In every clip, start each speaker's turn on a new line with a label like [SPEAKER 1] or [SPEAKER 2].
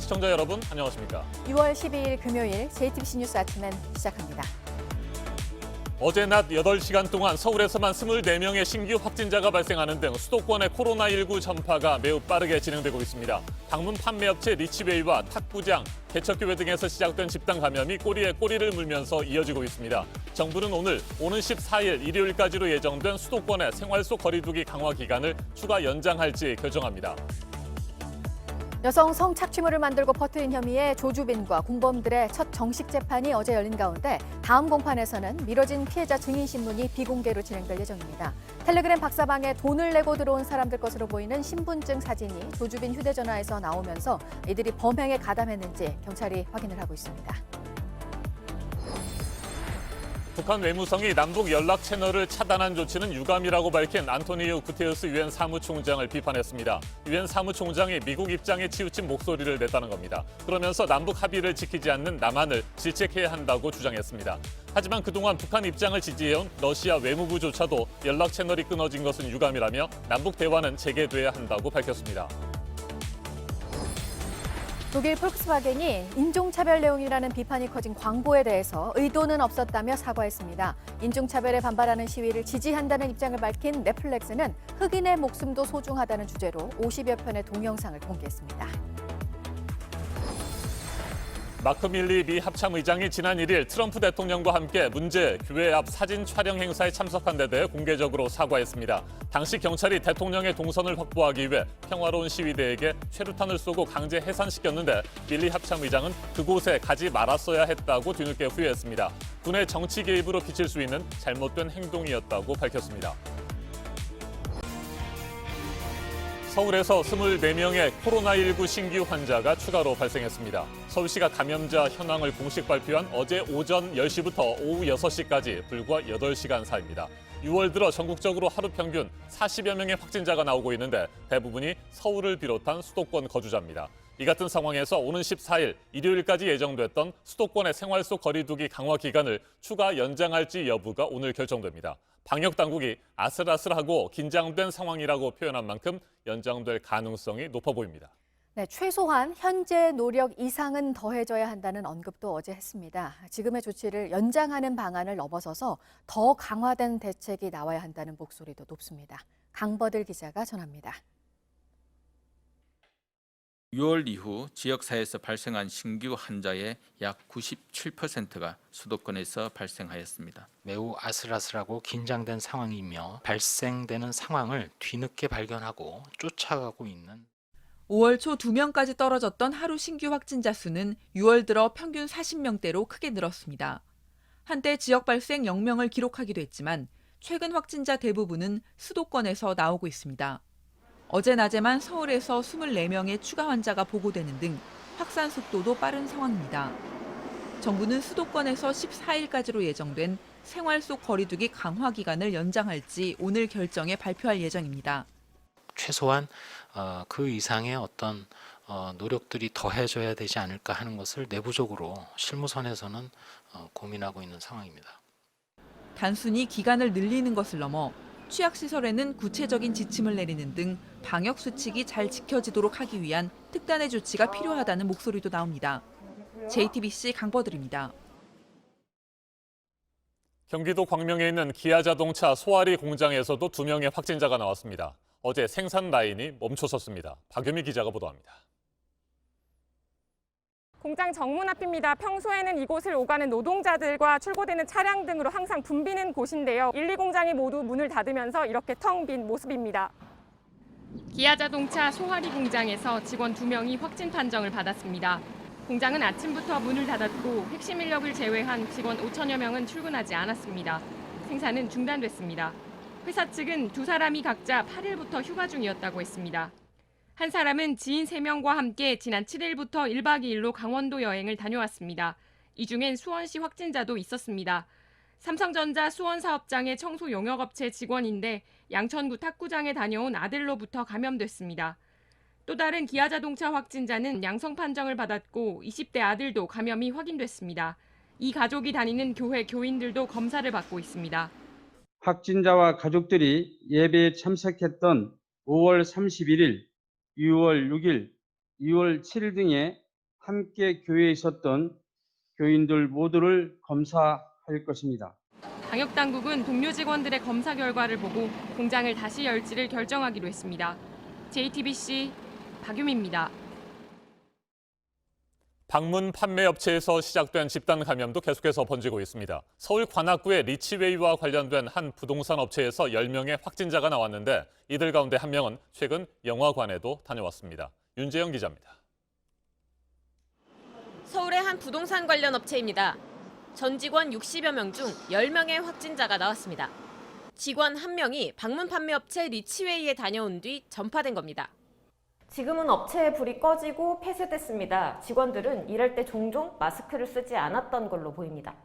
[SPEAKER 1] 시청자 여러분, 안녕하십니까?
[SPEAKER 2] 6월 12일 금요일 JTBC 뉴스 아침엔 시작합니다.
[SPEAKER 1] 어제 낮 8시간 동안 서울에서만 24명의 신규 확진자가 발생하는 등 수도권의 코로나19 전파가 매우 빠르게 진행되고 있습니다. 방문 판매업체 리치웨이와 탁구장, 개척교회 등에서 시작된 집단 감염이 꼬리에 꼬리를 물면서 이어지고 있습니다. 정부는 오늘 오는 14일 일요일까지로 예정된 수도권의 생활 속 거리두기 강화 기간을 추가 연장할지 결정합니다.
[SPEAKER 2] 여성 성착취물을 만들고 퍼뜨린 혐의의 조주빈과 공범들의 첫 정식 재판이 어제 열린 가운데 다음 공판에서는 미뤄진 피해자 증인신문이 비공개로 진행될 예정입니다. 텔레그램 박사방에 돈을 내고 들어온 사람들 것으로 보이는 신분증 사진이 조주빈 휴대전화에서 나오면서 이들이 범행에 가담했는지 경찰이 확인을 하고 있습니다.
[SPEAKER 1] 북한 외무성이 남북 연락 채널을 차단한 조치는 유감이라고 밝힌 안토니우 구테르스 유엔 사무총장을 비판했습니다. 유엔 사무총장이 미국 입장에 치우친 목소리를 냈다는 겁니다. 그러면서 남북 합의를 지키지 않는 남한을 질책해야 한다고 주장했습니다. 하지만 그동안 북한 입장을 지지해온 러시아 외무부조차도 연락 채널이 끊어진 것은 유감이라며 남북 대화는 재개돼야 한다고 밝혔습니다.
[SPEAKER 2] 독일 폴크스와겐이 인종차별 내용이라는 비판이 커진 광고에 대해서 의도는 없었다며 사과했습니다. 인종차별에 반발하는 시위를 지지한다는 입장을 밝힌 넷플릭스는 흑인의 목숨도 소중하다는 주제로 50여 편의 동영상을 공개했습니다.
[SPEAKER 1] 마크 밀리 미 합참의장이 지난 1일 트럼프 대통령과 함께 문제 교회 앞 사진 촬영 행사에 참석한 데 대해 공개적으로 사과했습니다. 당시 경찰이 대통령의 동선을 확보하기 위해 평화로운 시위대에게 최루탄을 쏘고 강제 해산시켰는데 밀리 합참의장은 그곳에 가지 말았어야 했다고 뒤늦게 후회했습니다. 군의 정치 개입으로 비칠 수 있는 잘못된 행동이었다고 밝혔습니다. 서울에서 24명의 코로나19 신규 환자가 추가로 발생했습니다. 서울시가 감염자 현황을 공식 발표한 어제 오전 10시부터 오후 6시까지 불과 8시간 사이입니다. 6월 들어 전국적으로 하루 평균 40여 명의 확진자가 나오고 있는데 대부분이 서울을 비롯한 수도권 거주자입니다. 이 같은 상황에서 오는 14일 일요일까지 예정됐던 수도권의 생활 속 거리두기 강화 기간을 추가 연장할지 여부가 오늘 결정됩니다. 방역 당국이 아슬아슬하고 긴장된 상황이라고 표현한 만큼 연장될 가능성이 높아 보입니다.
[SPEAKER 2] 네, 최소한 현재 노력 이상은 더해져야 한다는 언급도 어제 했습니다. 지금의 조치를 연장하는 방안을 넘어서서 더 강화된 대책이 나와야 한다는 목소리도 높습니다. 강버들 기자가 전합니다.
[SPEAKER 3] 6월 이후 지역사회에서 발생한 신규 환자의 약 97%가 수도권에서 발생하였습니다.
[SPEAKER 4] 매우 아슬아슬하고 긴장된 상황이며 발생되는 상황을 뒤늦게 발견하고 쫓아가고 있는
[SPEAKER 5] 5월 초 2명까지 떨어졌던 하루 신규 확진자 수는 6월 들어 평균 40명대로 크게 늘었습니다. 한때 지역 발생 0명을 기록하기도 했지만 최근 확진자 대부분은 수도권에서 나오고 있습니다. 어제 낮에만 서울에서 24명의 추가 환자가 보고되는 등 확산 속도도 빠른 상황입니다. 정부는 수도권에서 14일까지로 예정된 생활 속 거리두기 강화 기간을 연장할지 오늘 결정해 발표할 예정입니다.
[SPEAKER 4] 최소한 그 이상의 어떤 노력들이 더해져야 되지 않을까 하는 것을 내부적으로 실무선에서는 고민하고 있는 상황입니다.
[SPEAKER 5] 단순히 기간을 늘리는 것을 넘어 취약시설에는 구체적인 지침을 내리는 등 방역 수칙이 잘 지켜지도록 하기 위한 특단의 조치가 필요하다는 목소리도 나옵니다. JTBC 강버들입니다.
[SPEAKER 1] 경기도 광명에 있는 기아자동차 소아리 공장에서도 2명의 확진자가 나왔습니다. 어제 생산 라인이 멈춰섰습니다. 박유미 기자가 보도합니다.
[SPEAKER 6] 공장 정문 앞입니다. 평소에는 이곳을 오가는 노동자들과 출고되는 차량 등으로 항상 붐비는 곳인데요. 1, 2공장이 모두 문을 닫으면서 이렇게 텅 빈 모습입니다. 기아자동차 소화리 공장에서 직원 2명이 확진 판정을 받았습니다. 공장은 아침부터 문을 닫았고 핵심 인력을 제외한 직원 5천여 명은 출근하지 않았습니다. 생산은 중단됐습니다. 회사 측은 2사람이 각자 8일부터 휴가 중이었다고 했습니다. 한 사람은 지인 3명과 함께 지난 7일부터 1박 2일로 강원도 여행을 다녀왔습니다. 이 중엔 수원시 확진자도 있었습니다. 삼성전자 수원 사업장의 청소 용역업체 직원인데 양천구 탁구장에 다녀온 아들로부터 감염됐습니다. 또 다른 기아자동차 확진자는 양성 판정을 받았고 20대 아들도 감염이 확인됐습니다. 이 가족이 다니는 교회 교인들도 검사를 받고 있습니다.
[SPEAKER 7] 확진자와 가족들이 예배에 참석했던 5월 31일, 6월 6일, 2월 7일 등의 함께 교회에 있었던 교인들 모두를 검사할 것입니다.
[SPEAKER 6] 방역당국은 동료 직원들의 검사 결과를 보고 공장을 다시 열지를 결정하기로 했습니다. JTBC 박유미입니다.
[SPEAKER 1] 방문 판매 업체에서 시작된 집단 감염도 계속해서 번지고 있습니다. 서울 관악구의 리치웨이와 관련된 한 부동산 업체에서 10명의 확진자가 나왔는데 이들 가운데 한 명은 최근 영화관에도 다녀왔습니다. 윤재영 기자입니다.
[SPEAKER 8] 서울의 한 부동산 관련 업체입니다. 전 직원 60여 명 중 10명의 확진자가 나왔습니다. 직원 1명이 방문 판매 업체 리치웨이에 다녀온 뒤 전파된 겁니다. 지금은 업체의 불이 꺼지고 폐쇄됐습니다. 직원들은 일할 때 종종 마스크를 쓰지 않았던 걸로 보입니다.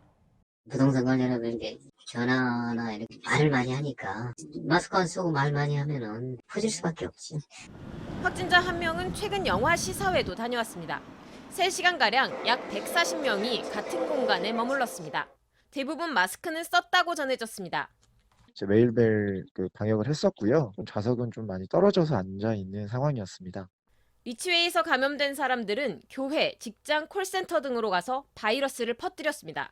[SPEAKER 9] 부동산 관련해서 이제 전화나 이렇게 말을 많이 하니까 마스크 안 쓰고 말 많이 하면은 퍼질 수밖에 없지.
[SPEAKER 8] 확진자 1명은 최근 영화 시사회도 다녀왔습니다. 3시간가량 약 140명이 같은 공간에 머물렀습니다. 대부분 마스크는 썼다고 전해졌습니다.
[SPEAKER 10] 매일매일 방역을 했었고요. 좌석은 좀 많이 떨어져서 앉아 있는 상황이었습니다.
[SPEAKER 8] 리치웨이에서 감염된 사람들은 교회, 직장, 콜센터 등으로 가서 바이러스를 퍼뜨렸습니다.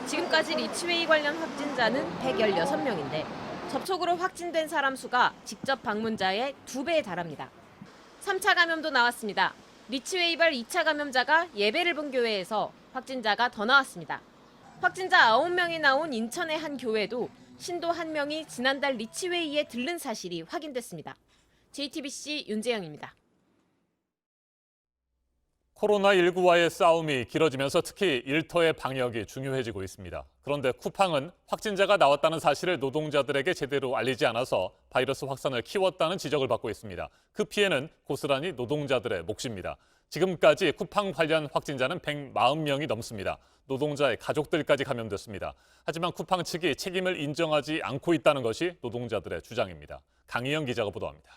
[SPEAKER 8] 지금까지 리치웨이 관련 확진자는 116명인데 접촉으로 확진된 사람 수가 직접 방문자의 2배에 달합니다. 3차 감염도 나왔습니다. 리치웨이발 2차 감염자가 예배를 본 교회에서 확진자가 더 나왔습니다. 확진자 9명이 나온 인천의 한 교회도 신도 1명이 지난달 리치웨이에 들른 사실이 확인됐습니다. JTBC 윤재영입니다.
[SPEAKER 1] 코로나19와의 싸움이 길어지면서 특히 일터의 방역이 중요해지고 있습니다. 그런데 쿠팡은 확진자가 나왔다는 사실을 노동자들에게 제대로 알리지 않아서 바이러스 확산을 키웠다는 지적을 받고 있습니다. 그 피해는 고스란히 노동자들의 몫입니다. 지금까지 쿠팡 관련 확진자는 140명이 넘습니다. 노동자의 가족들까지 감염됐습니다. 하지만 쿠팡 측이 책임을 인정하지 않고 있다는 것이 노동자들의 주장입니다. 강희영 기자가 보도합니다.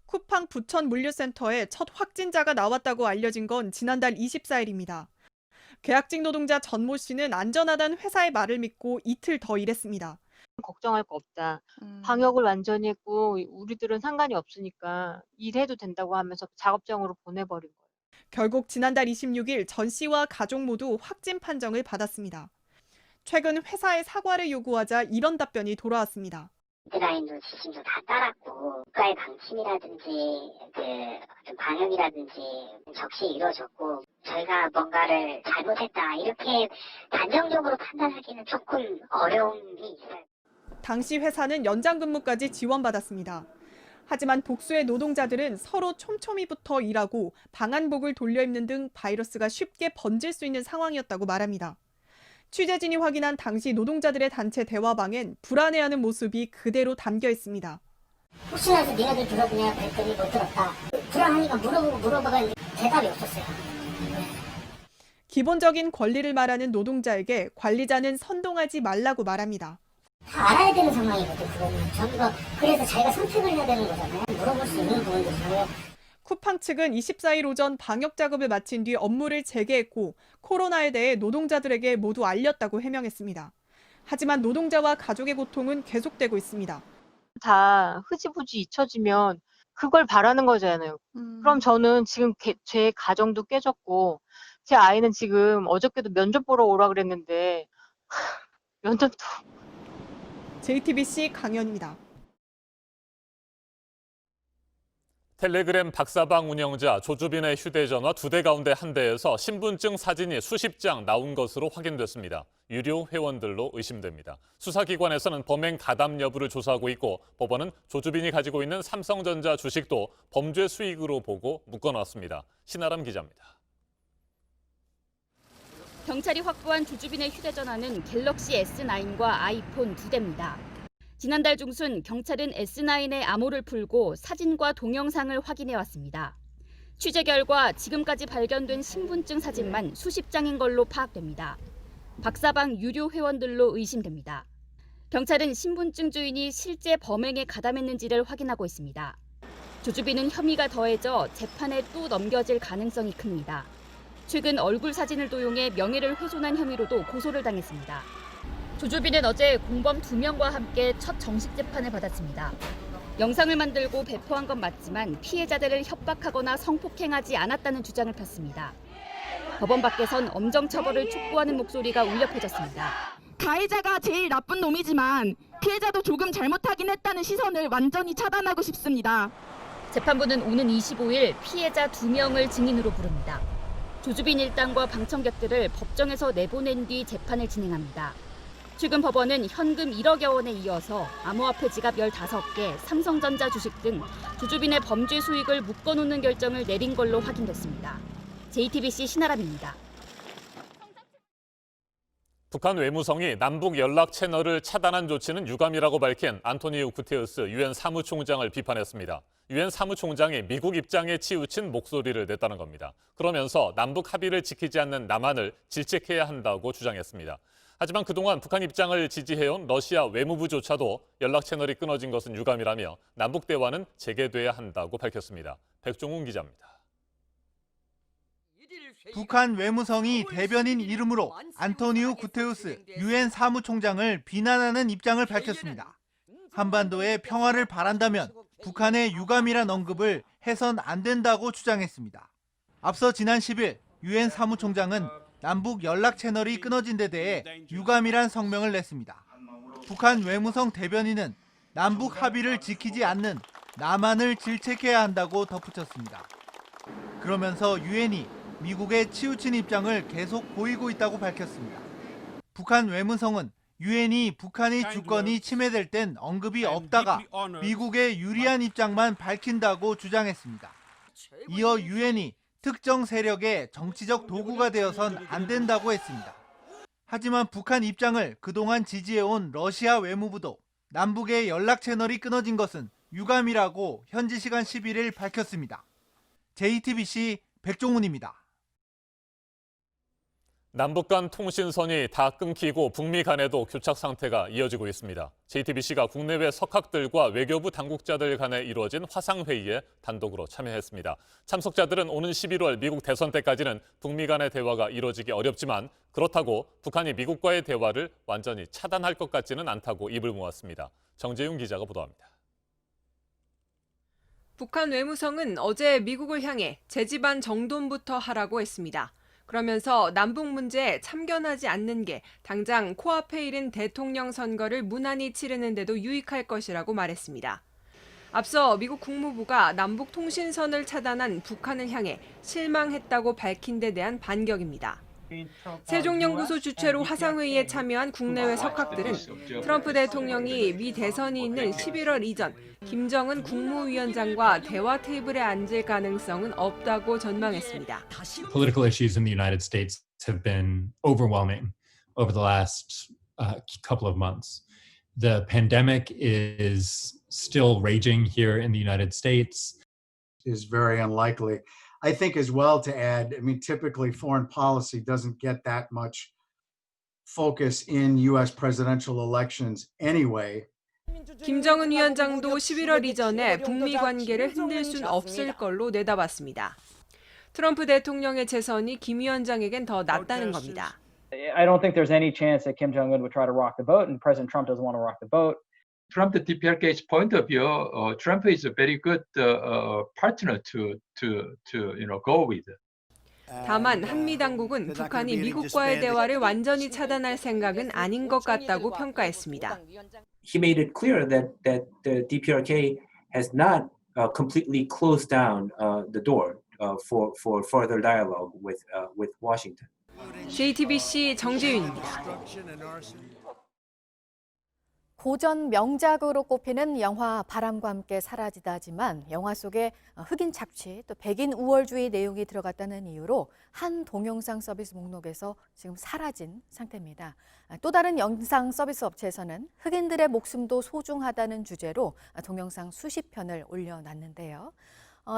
[SPEAKER 11] 쿠팡 부천 물류센터에 첫 확진자가 나왔다고 알려진 건 지난달 24일입니다. 계약직 노동자 전모 씨는 안전하다는 회사의 말을 믿고 이틀 더 일했습니다.
[SPEAKER 12] 걱정할 거 없다. 방역을 완전히 했고 우리들은 상관이 없으니까 일해도 된다고 하면서 작업장으로 보내버린 거예요.
[SPEAKER 11] 결국 지난달 26일 전 씨와 가족 모두 확진 판정을 받았습니다. 최근 회사의 사과를 요구하자 이런 답변이 돌아왔습니다.
[SPEAKER 9] 가이드라인도 지침도 다 따랐고 국가의 방침이라든지 좀 방역이라든지 적시 이루어졌고 저희가 뭔가를 잘못했다 이렇게 단정적으로 판단하기는 조금 어려움이 있어요.
[SPEAKER 11] 당시 회사는 연장 근무까지 지원받았습니다. 하지만 복수의 노동자들은 서로 촘촘히 붙어 일하고 방한복을 돌려입는 등 바이러스가 쉽게 번질 수 있는 상황이었다고 말합니다. 취재진이 확인한 당시 노동자들의 단체 대화방엔 불안해하는 모습이 그대로 담겨 있습니다.
[SPEAKER 9] 혹시나 해서 니네들 들었냐 그랬더니 못 들었다. 불안하니까 물어봐가 대답이 없었어요.
[SPEAKER 11] 기본적인 권리를 말하는 노동자에게 관리자는 선동하지 말라고 말합니다.
[SPEAKER 9] 다 알아야 되는 상황이거든 그거는. 전부 그래서 자기가 선택을 해야 되는 거잖아요. 물어볼 수 있는 부분들이고요.
[SPEAKER 11] 쿠팡 측은 24일 오전 방역 작업을 마친 뒤 업무를 재개했고 코로나에 대해 노동자들에게 모두 알렸다고 해명했습니다. 하지만 노동자와 가족의 고통은 계속되고 있습니다.
[SPEAKER 12] 다 흐지부지 잊혀지면 그걸 바라는 거잖아요. 그럼 저는 지금 제 가정도 깨졌고 제 아이는 지금 어저께도 면접 보러 오라 그랬는데 면접도.
[SPEAKER 11] JTBC 강연입니다.
[SPEAKER 1] 텔레그램 박사방 운영자 조주빈의 휴대전화 2대 가운데 한 대에서 신분증 사진이 수십 장 나온 것으로 확인됐습니다. 유료 회원들로 의심됩니다. 수사기관에서는 범행 가담 여부를 조사하고 있고 법원은 조주빈이 가지고 있는 삼성전자 주식도 범죄 수익으로 보고 묶어놨습니다. 신아람 기자입니다.
[SPEAKER 13] 경찰이 확보한 조주빈의 휴대전화는 갤럭시 S9과 아이폰 2대입니다. 지난달 중순 경찰은 S9의 암호를 풀고 사진과 동영상을 확인해왔습니다. 취재 결과 지금까지 발견된 신분증 사진만 수십 장인 걸로 파악됩니다. 박사방 유료 회원들로 의심됩니다. 경찰은 신분증 주인이 실제 범행에 가담했는지를 확인하고 있습니다. 조주빈은 혐의가 더해져 재판에 또 넘겨질 가능성이 큽니다. 최근 얼굴 사진을 도용해 명예를 훼손한 혐의로도 고소를 당했습니다. 조주빈은 어제 공범 2명과 함께 첫 정식 재판을 받았습니다. 영상을 만들고 배포한 건 맞지만 피해자들을 협박하거나 성폭행하지 않았다는 주장을 폈습니다. 법원 밖에선 엄정 처벌을 촉구하는 목소리가 울려 퍼졌습니다.
[SPEAKER 14] 가해자가 제일 나쁜 놈이지만 피해자도 조금 잘못하긴 했다는 시선을 완전히 차단하고 싶습니다.
[SPEAKER 13] 재판부는 오는 25일 피해자 2명을 증인으로 부릅니다. 조주빈 일당과 방청객들을 법정에서 내보낸 뒤 재판을 진행합니다. 최근 법원은 현금 1억여 원에 이어서 암호화폐 지갑 15개, 삼성전자 주식 등 조주빈의 범죄 수익을 묶어놓는 결정을 내린 걸로 확인됐습니다. JTBC 신아람입니다.
[SPEAKER 1] 북한 외무성이 남북 연락 채널을 차단한 조치는 유감이라고 밝힌 안토니우 구테우스 유엔 사무총장을 비판했습니다. 유엔 사무총장이 미국 입장에 치우친 목소리를 냈다는 겁니다. 그러면서 남북 합의를 지키지 않는 남한을 질책해야 한다고 주장했습니다. 하지만 그동안 북한 입장을 지지해온 러시아 외무부조차도 연락 채널이 끊어진 것은 유감이라며 남북 대화는 재개돼야 한다고 밝혔습니다. 백종훈 기자입니다.
[SPEAKER 15] 북한 외무성이 대변인 이름으로 안토니우 구테우스 유엔 사무총장을 비난하는 입장을 밝혔습니다. 한반도의 평화를 바란다면 북한의 유감이란 언급을 해선 안 된다고 주장했습니다. 앞서 지난 10일 유엔 사무총장은 남북 연락 채널이 끊어진 데 대해 유감이란 성명을 냈습니다. 북한 외무성 대변인은 남북 합의를 지키지 않는 남한을 질책해야 한다고 덧붙였습니다. 그러면서 유엔이 미국의 치우친 입장을 계속 보이고 있다고 밝혔습니다. 북한 외무성은 유엔이 북한의 주권이 침해될 땐 언급이 없다가 미국의 유리한 입장만 밝힌다고 주장했습니다. 이어 유엔이 특정 세력의 정치적 도구가 되어선 안 된다고 했습니다. 하지만 북한 입장을 그동안 지지해온 러시아 외무부도 남북의 연락 채널이 끊어진 것은 유감이라고 현지 시간 11일 밝혔습니다. JTBC 백종훈입니다.
[SPEAKER 1] 남북 간 통신선이 다 끊기고 북미 간에도 교착 상태가 이어지고 있습니다. JTBC가 국내외 석학들과 외교부 당국자들 간에 이루어진 화상회의에 단독으로 참여했습니다. 참석자들은 오는 11월 미국 대선 때까지는 북미 간의 대화가 이루어지기 어렵지만 그렇다고 북한이 미국과의 대화를 완전히 차단할 것 같지는 않다고 입을 모았습니다. 정재윤 기자가 보도합니다.
[SPEAKER 16] 북한 외무성은 어제 미국을 향해 제지반 정돈부터 하라고 했습니다. 그러면서 남북 문제에 참견하지 않는 게 당장 코앞에 이른 대통령 선거를 무난히 치르는 데도 유익할 것이라고 말했습니다. 앞서 미국 국무부가 남북 통신선을 차단한 북한을 향해 실망했다고 밝힌 데 대한 반격입니다. 세종연구소 주최로 화상회의에 참여한 국내외 석학들은 트럼프 대통령이 미 대선이 있는 11월 이전 김정은 국무위원장과 대화 테이블에 앉을 가능성은 없다고 전망했습니다.
[SPEAKER 17] Political issues in the United States have been overwhelming over the last couple of months. The pandemic is still raging here in the United States.
[SPEAKER 18] Is very unlikely. I think as well to add, I mean, typically foreign policy doesn't get that much focus in U.S. presidential elections anyway.
[SPEAKER 16] 김정은 위원장도 11월 이전에 북미 관계를 흔들 순 없을 걸로 내다봤습니다. 트럼프 대통령의 재선이 김 위원장에겐 더 낫다는 겁니다.
[SPEAKER 19] I don't think there's any chance that Kim Jong-un would try to rock the boat, and President Trump doesn't want to rock the boat.
[SPEAKER 20] From the DPRK's point of view, Trump is a very good partner to go with.
[SPEAKER 16] 다만 한미 당국은 북한이 미국과의 대화를 완전히 차단할 생각은 아닌 것 같다고 평가했습니다.
[SPEAKER 21] He made it clear that the DPRK has not completely closed down the door for further dialogue with Washington.
[SPEAKER 16] JTBC 정재윤입니다.
[SPEAKER 2] 고전 명작으로 꼽히는 영화 바람과 함께 사라지다지만 영화 속에 흑인 착취 또 백인 우월주의 내용이 들어갔다는 이유로 한 동영상 서비스 목록에서 지금 사라진 상태입니다. 또 다른 영상 서비스 업체에서는 흑인들의 목숨도 소중하다는 주제로 동영상 수십 편을 올려놨는데요.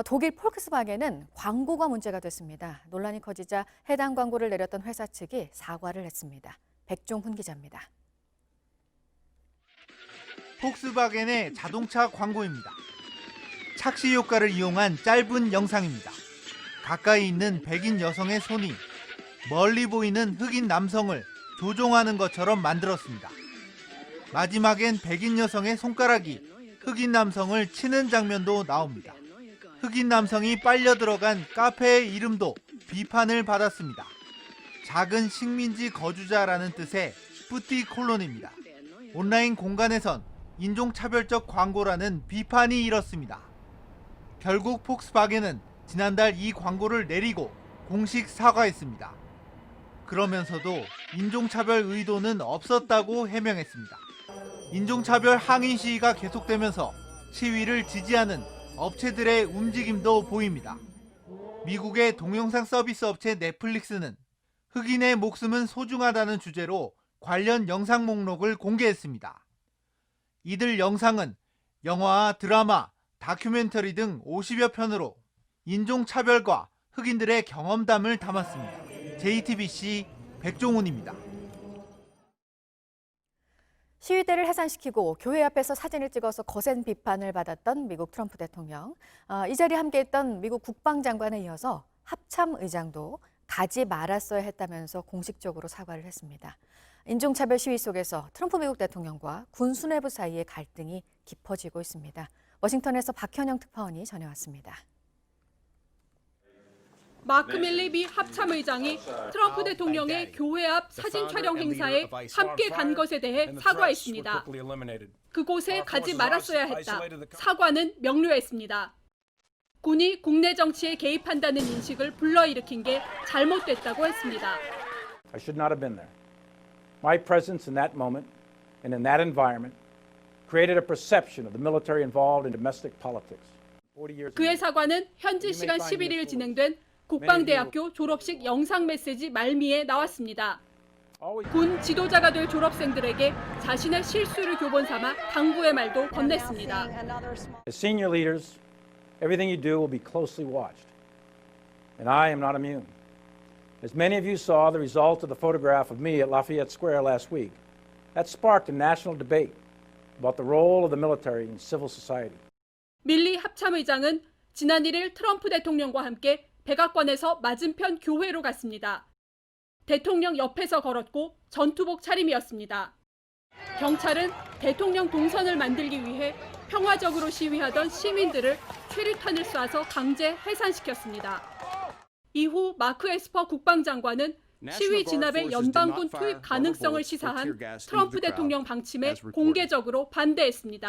[SPEAKER 2] 독일 폴크스바겐은 광고가 문제가 됐습니다. 논란이 커지자 해당 광고를 내렸던 회사 측이 사과를 했습니다. 백종훈 기자입니다.
[SPEAKER 15] 폭스바겐의 자동차 광고입니다. 착시 효과를 이용한 짧은 영상입니다. 가까이 있는 백인 여성의 손이 멀리 보이는 흑인 남성을 조종하는 것처럼 만들었습니다. 마지막엔 백인 여성의 손가락이 흑인 남성을 치는 장면도 나옵니다. 흑인 남성이 빨려 들어간 카페의 이름도 비판을 받았습니다. 작은 식민지 거주자라는 뜻의 뿌띠 콜론입니다. 온라인 공간에선 인종차별적 광고라는 비판이 일었습니다. 결국 폭스바겐은 지난달 이 광고를 내리고 공식 사과했습니다. 그러면서도 인종차별 의도는 없었다고 해명했습니다. 인종차별 항의 시위가 계속되면서 시위를 지지하는 업체들의 움직임도 보입니다. 미국의 동영상 서비스 업체 넷플릭스는 흑인의 목숨은 소중하다는 주제로 관련 영상 목록을 공개했습니다. 이들 영상은 영화와 드라마, 다큐멘터리 등 50여 편으로 인종차별과 흑인들의 경험담을 담았습니다. JTBC 백종훈입니다.
[SPEAKER 2] 시위대를 해산시키고 교회 앞에서 사진을 찍어서 거센 비판을 받았던 미국 트럼프 대통령. 이 자리에 함께했던 미국 국방장관에 이어서 합참 의장도 가지 말았어야 했다면서 공식적으로 사과를 했습니다. 인종차별 시위 속에서 트럼프 미국 대통령과 군 수뇌부 사이의 갈등이 깊어지고 있습니다. 워싱턴에서 박현영 특파원이 전해왔습니다.
[SPEAKER 3] 마크 밀리 미 합참의장이 트럼프 대통령의 교회 앞 사진 촬영 행사에 함께 간 것에 대해 사과했습니다. 그곳에 가지 말았어야 했다. 사과는 명료했습니다. 군이 국내 정치에 개입한다는 인식을 불러일으킨 게 잘못됐다고 했습니다.
[SPEAKER 22] I should not have been there. My presence in that moment and in that environment created a perception of the military involved in domestic politics.
[SPEAKER 3] 그의 사과는 현지 시간 11일 진행된 국방대학교 졸업식 영상 메시지 말미에 나왔습니다. 군 지도자가 될 졸업생들에게 자신의 실수를 교본 삼아 당부의 말도 건넸습니다.
[SPEAKER 22] As senior leaders, everything you do will be closely watched. And I am not immune. As many of you saw the result of the photograph of me at Lafayette Square last week, that sparked a national debate about the role of the military in civil society.
[SPEAKER 3] 밀리 합참의장은 지난 1일 트럼프 대통령과 함께 백악관에서 맞은편 교회로 갔습니다. 대통령 옆에서 걸었고 전투복 차림이었습니다. 경찰은 대통령 동선을 만들기 위해 평화적으로 시위하던 시민들을 최루탄을 쏴서 강제 해산시켰습니다. 이후 마크 에스퍼 국방장관은 시위 진압의 연방군 투입 가능성을 시사한 트럼프 대통령 방침에 공개적으로 반대했습니다.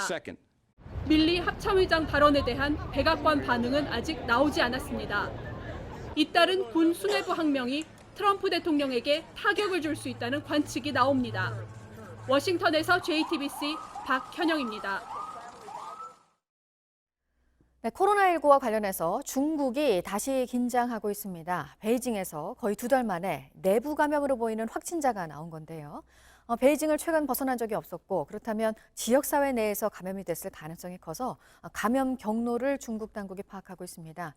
[SPEAKER 3] 밀리 합참의장 발언에 대한 백악관 반응은 아직 나오지 않았습니다. 잇따른 군 수뇌부 항명이 트럼프 대통령에게 타격을 줄 수 있다는 관측이 나옵니다. 워싱턴에서 JTBC 박현영입니다.
[SPEAKER 2] 네, 코로나19와 관련해서 중국이 다시 긴장하고 있습니다. 베이징에서 거의 2달 만에 내부 감염으로 보이는 확진자가 나온 건데요. 베이징을 최근 벗어난 적이 없었고 그렇다면 지역사회 내에서 감염이 됐을 가능성이 커서 감염 경로를 중국 당국이 파악하고 있습니다.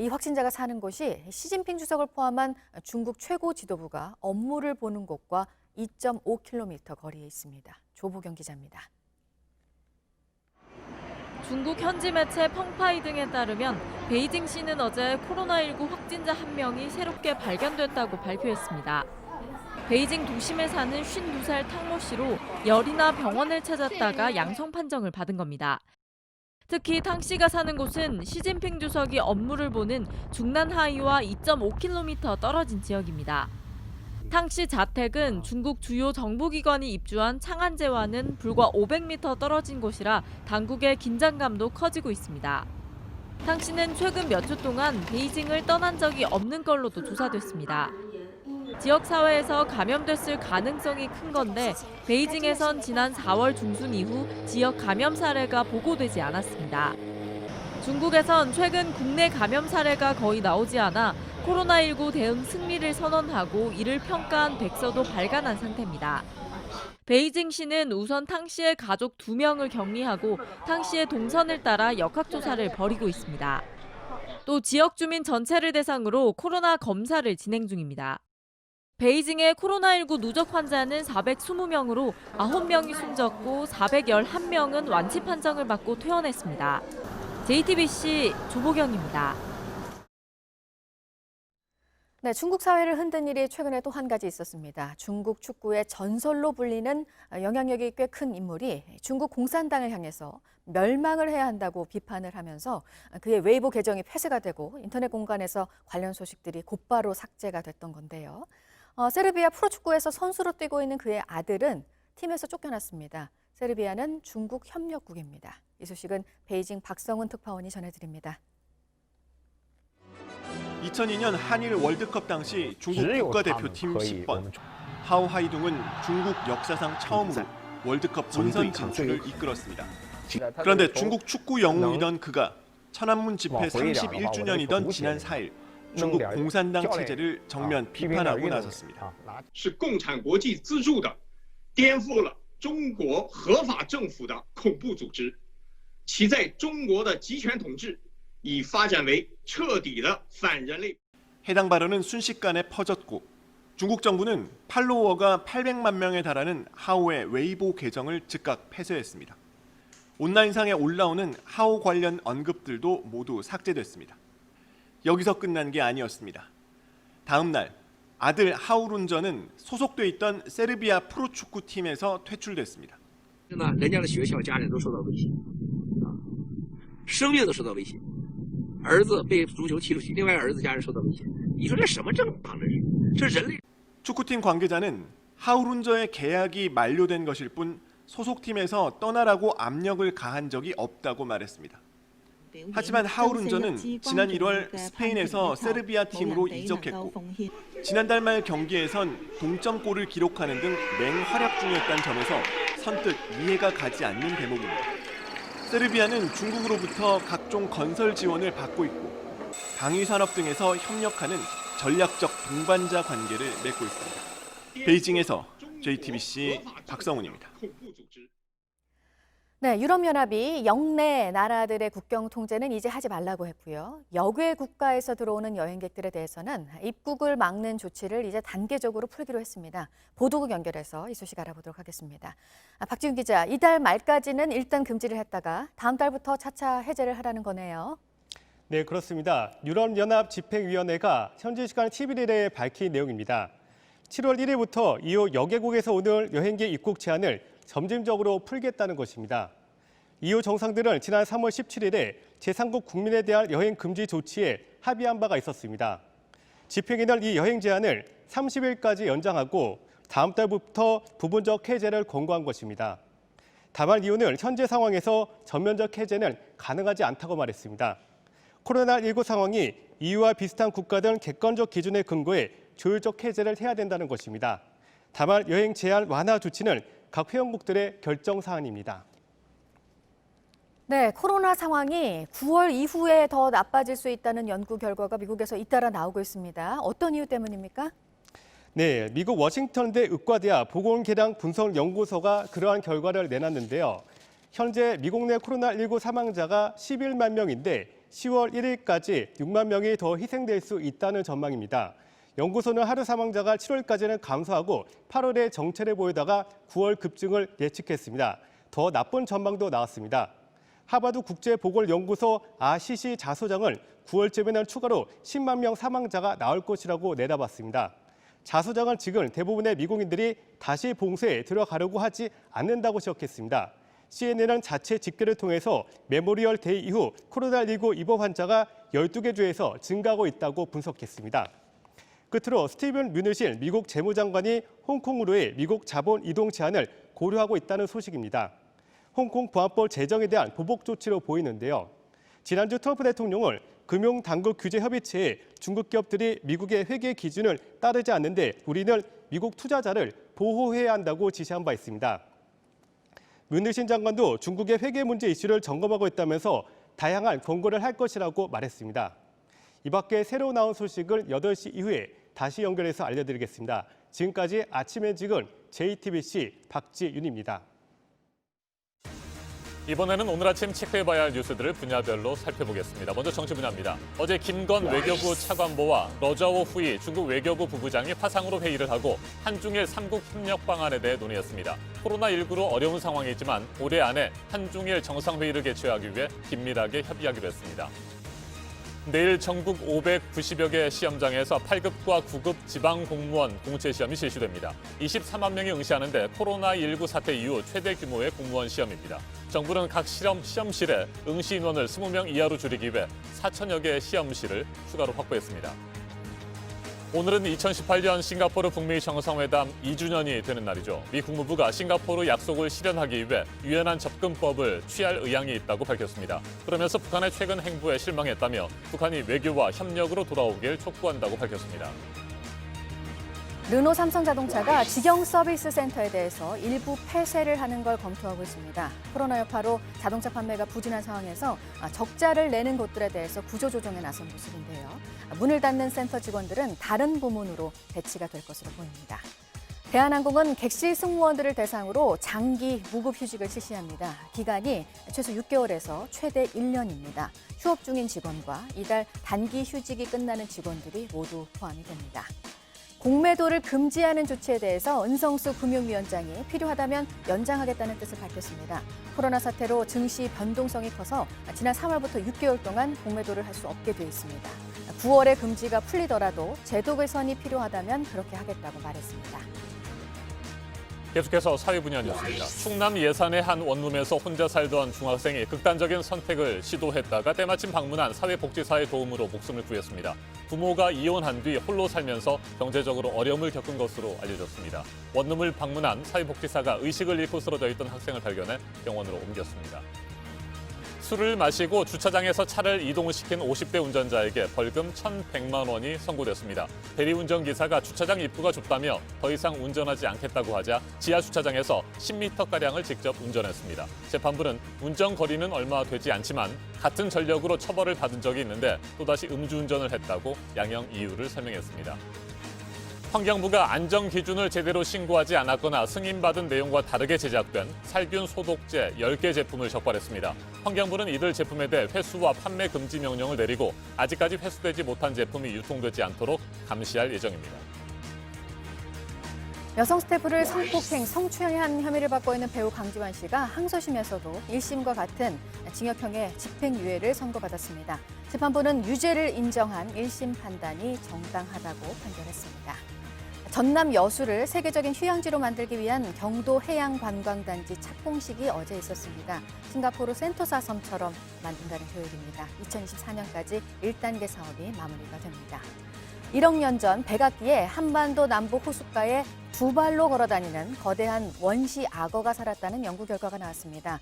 [SPEAKER 2] 이 확진자가 사는 곳이 시진핑 주석을 포함한 중국 최고 지도부가 업무를 보는 곳과 2.5km 거리에 있습니다. 조보경 기자입니다.
[SPEAKER 23] 중국 현지 매체 펑파이 등에 따르면 베이징시는 어제 코로나19 확진자 1명이 새롭게 발견됐다고 발표했습니다. 베이징 도심에 사는 52살 탕모 씨로 열이나 병원을 찾았다가 양성 판정을 받은 겁니다. 특히 탕 씨가 사는 곳은 시진핑 주석이 업무를 보는 중난하이와 2.5km 떨어진 지역입니다. 탕 씨 자택은 중국 주요 정부기관이 입주한 창안제와는 불과 500m 떨어진 곳이라 당국의 긴장감도 커지고 있습니다. 탕 씨는 최근 몇 주 동안 베이징을 떠난 적이 없는 걸로도 조사됐습니다. 지역사회에서 감염됐을 가능성이 큰 건데 베이징에선 지난 4월 중순 이후 지역 감염 사례가 보고되지 않았습니다. 중국에선 최근 국내 감염 사례가 거의 나오지 않아 코로나19 대응 승리를 선언하고 이를 평가한 백서도 발간한 상태입니다. 베이징시는 우선 탕 씨의 가족 2명을 격리하고 탕 씨의 동선을 따라 역학조사를 벌이고 있습니다. 또 지역 주민 전체를 대상으로 코로나 검사를 진행 중입니다. 베이징의 코로나19 누적 환자는 420명으로 9명이 숨졌고 411명은 완치 판정을 받고 퇴원했습니다. JTBC 조보경입니다.
[SPEAKER 2] 네, 중국 사회를 흔든 일이 최근에 또 한 가지 있었습니다. 중국 축구의 전설로 불리는 영향력이 꽤 큰 인물이 중국 공산당을 향해서 멸망을 해야 한다고 비판을 하면서 그의 웨이보 계정이 폐쇄가 되고 인터넷 공간에서 관련 소식들이 곧바로 삭제가 됐던 건데요. 세르비아 프로축구에서 선수로 뛰고 있는 그의 아들은 팀에서 쫓겨났습니다. 세르비아는 중국 협력국입니다. 이 소식은 베이징 박성훈 특파원이 전해드립니다.
[SPEAKER 4] 2002년 한일 월드컵 당시 중국 국가대표팀 10번 하오 하이둥은 중국 역사상 처음으로 월드컵 본선 진출을 이끌었습니다. 그런데 중국 축구 영웅이던 그가 천안문 집회 31주년이던 지난 4일 중국 공산당 체제를 정면 비판하고 나섰습니다.
[SPEAKER 5] 是共产国际资助的颠覆了中国合法政府的恐怖组织，其在中国的集权统治 已发展为彻底的反人类。
[SPEAKER 4] 해당 발언은 순식간에 퍼졌고 중국 정부는 팔로워가 800만 명에 달하는 하오의 웨이보 계정을 즉각 폐쇄했습니다. 온라인상에 올라오는 하오 관련 언급들도 모두 삭제됐습니다. 여기서 끝난 게 아니었습니다. 다음 날 아들 하오룬저는 소속돼 있던 세르비아 프로축구팀에서 퇴출됐습니다.
[SPEAKER 7] 人家的学校家人都受到威胁，生命都受到威胁。 儿子被足球踢出去，另外儿子家人受到威胁。你说这什么政党这是？这人类。
[SPEAKER 4] 축구팀 관계자는 하우룬저의 계약이 만료된 것일 뿐 소속팀에서 떠나라고 압력을 가한 적이 없다고 말했습니다. 하지만 하우룬저는 지난 1월 스페인에서 세르비아 팀으로 이적했고 지난달 말 경기에선 동점골을 기록하는 등 맹활약 중이었다는 점에서 선뜻 이해가 가지 않는 대목입니다. 세르비아는 중국으로부터 각종 건설 지원을 받고 있고 방위산업 등에서 협력하는 전략적 동반자 관계를 맺고 있습니다. 베이징에서 JTBC 박성훈입니다.
[SPEAKER 2] 네, 유럽연합이 영내 나라들의 국경 통제는 이제 하지 말라고 했고요. 역외 국가에서 들어오는 여행객들에 대해서는 입국을 막는 조치를 이제 단계적으로 풀기로 했습니다. 보도국 연결해서 이 소식 알아보도록 하겠습니다. 박지훈 기자, 이달 말까지는 일단 금지를 했다가 다음 달부터 차차 해제를 하라는 거네요.
[SPEAKER 24] 네, 그렇습니다. 유럽연합 집행위원회가 현지 시간 11일에 밝힌 내용입니다. 7월 1일부터 이후 여개국에서 오는 여행기 입국 제한을 점진적으로 풀겠다는 것입니다. 이후 정상들은 지난 3월 17일에 제3국 국민에 대한 여행 금지 조치에 합의한 바가 있었습니다. 집행위는 이 여행 제한을 30일까지 연장하고 다음 달부터 부분적 해제를 권고한 것입니다. 다만 이유는 현재 상황에서 전면적 해제는 가능하지 않다고 말했습니다. 코로나19 상황이 EU와 비슷한 국가 등 객관적 기준에 근거해 조율적 해제를 해야 된다는 것입니다. 다만 여행 제한 완화 조치는 각 회원국들의 결정 사안입니다.
[SPEAKER 2] 네, 코로나 상황이 9월 이후에 더 나빠질 수 있다는 연구 결과가 미국에서 잇따라 나오고 있습니다. 어떤 이유 때문입니까?
[SPEAKER 24] 네, 미국 워싱턴대 의과대학 보건계량 분석연구소가 그러한 결과를 내놨는데요. 현재 미국 내 코로나19 사망자가 11만 명인데 10월 1일까지 6만 명이 더 희생될 수 있다는 전망입니다. 연구소는 하루 사망자가 7월까지는 감소하고 8월에 정체를 보이다가 9월 급증을 예측했습니다. 더 나쁜 전망도 나왔습니다. 하버드 국제보건연구소 아시시 자소장은 9월쯤에는 추가로 10만 명 사망자가 나올 것이라고 내다봤습니다. 자소장은 지금 대부분의 미국인들이 다시 봉쇄에 들어가려고 하지 않는다고 지적했습니다. CNN은 자체 집계를 통해서 메모리얼 데이 이후 코로나19 입원 환자가 12개 주에서 증가하고 있다고 분석했습니다. 끝으로 스티븐 뮤누신 미국 재무장관이 홍콩으로의 미국 자본 이동 제한을 고려하고 있다는 소식입니다. 홍콩 보안법 제정에 대한 보복 조치로 보이는데요. 지난주 트럼프 대통령은 금융당국 규제협의체에 중국 기업들이 미국의 회계 기준을 따르지 않는데 우리는 미국 투자자를 보호해야 한다고 지시한 바 있습니다. 뮤누신 장관도 중국의 회계 문제 이슈를 점검하고 있다면서 다양한 권고를 할 것이라고 말했습니다. 이 밖에 새로 나온 소식을 8시 이후에 다시 연결해서 알려드리겠습니다. 지금까지 아침에 찍은 JTBC 박지윤입니다.
[SPEAKER 1] 이번에는 오늘 아침 체크해봐야 할 뉴스들을 분야별로 살펴보겠습니다. 먼저 정치 분야입니다. 어제 김건 외교부 차관보와 러저워 후이 중국 외교부 부부장이 화상으로 회의를 하고 한중일 3국 협력 방안에 대해 논의했습니다. 코로나19로 어려운 상황이지만 올해 안에 한중일 정상회의를 개최하기 위해 긴밀하게 협의하기로 했습니다. 내일 전국 590여 개 시험장에서 8급과 9급 지방공무원 공채 시험이 실시됩니다. 23만 명이 응시하는데 코로나19 사태 이후 최대 규모의 공무원 시험입니다. 정부는 각 시험실에 응시 인원을 20명 이하로 줄이기 위해 4천여 개의 시험실을 추가로 확보했습니다. 오늘은 2018년 싱가포르 북미 정상회담 2주년이 되는 날이죠. 미 국무부가 싱가포르 약속을 실현하기 위해 유연한 접근법을 취할 의향이 있다고 밝혔습니다. 그러면서 북한의 최근 행보에 실망했다며 북한이 외교와 협력으로 돌아오길 촉구한다고 밝혔습니다.
[SPEAKER 2] 르노 삼성자동차가 직영 서비스 센터에 대해서 일부 폐쇄를 하는 걸 검토하고 있습니다. 코로나 여파로 자동차 판매가 부진한 상황에서 적자를 내는 곳들에 대해서 구조조정에 나선 모습인데요. 문을 닫는 센터 직원들은 다른 부문으로 배치가 될 것으로 보입니다. 대한항공은 객실 승무원들을 대상으로 장기 무급휴직을 실시합니다. 기간이 최소 6개월에서 최대 1년입니다. 휴업 중인 직원과 이달 단기 휴직이 끝나는 직원들이 모두 포함이 됩니다. 공매도를 금지하는 조치에 대해서 은성수 금융위원장이 필요하다면 연장하겠다는 뜻을 밝혔습니다. 코로나 사태로 증시 변동성이 커서 지난 3월부터 6개월 동안 공매도를 할 수 없게 돼 있습니다. 9월에 금지가 풀리더라도 제도 개선이 필요하다면 그렇게 하겠다고 말했습니다.
[SPEAKER 1] 계속해서 사회 분야 뉴스입니다. 충남 예산의 한 원룸에서 혼자 살던 중학생이 극단적인 선택을 시도했다가 때마침 방문한 사회복지사의 도움으로 목숨을 구했습니다. 부모가 이혼한 뒤 홀로 살면서 경제적으로 어려움을 겪은 것으로 알려졌습니다. 원룸을 방문한 사회복지사가 의식을 잃고 쓰러져 있던 학생을 발견해 병원으로 옮겼습니다. 술을 마시고 주차장에서 차를 이동시킨 50대 운전자에게 벌금 1,100만 원이 선고됐습니다. 대리운전 기사가 주차장 입구가 좁다며 더 이상 운전하지 않겠다고 하자 지하 주차장에서 10m가량을 직접 운전했습니다. 재판부는 운전 거리는 얼마 되지 않지만 같은 전력으로 처벌을 받은 적이 있는데 또다시 음주운전을 했다고 양형 이유를 설명했습니다. 환경부가 안전 기준을 제대로 신고하지 않았거나 승인받은 내용과 다르게 제작된 살균 소독제 10개 제품을 적발했습니다. 환경부는 이들 제품에 대해 회수와 판매 금지 명령을 내리고 아직까지 회수되지 못한 제품이 유통되지 않도록 감시할 예정입니다.
[SPEAKER 2] 여성 스태프를 성폭행, 성추행한 혐의를 받고 있는 배우 강지환 씨가 항소심에서도 1심과 같은 징역형의 집행유예를 선고받았습니다. 재판부는 유죄를 인정한 1심 판단이 정당하다고 판결했습니다. 전남 여수를 세계적인 휴양지로 만들기 위한 경도 해양관광단지 착공식이 어제 있었습니다. 싱가포르 센토사 섬처럼 만든다는 계획입니다. 2024년까지 1단계 사업이 마무리가 됩니다. 1억 년 전 백악기에 한반도 남부 호숫가에 두 발로 걸어다니는 거대한 원시 악어가 살았다는 연구 결과가 나왔습니다.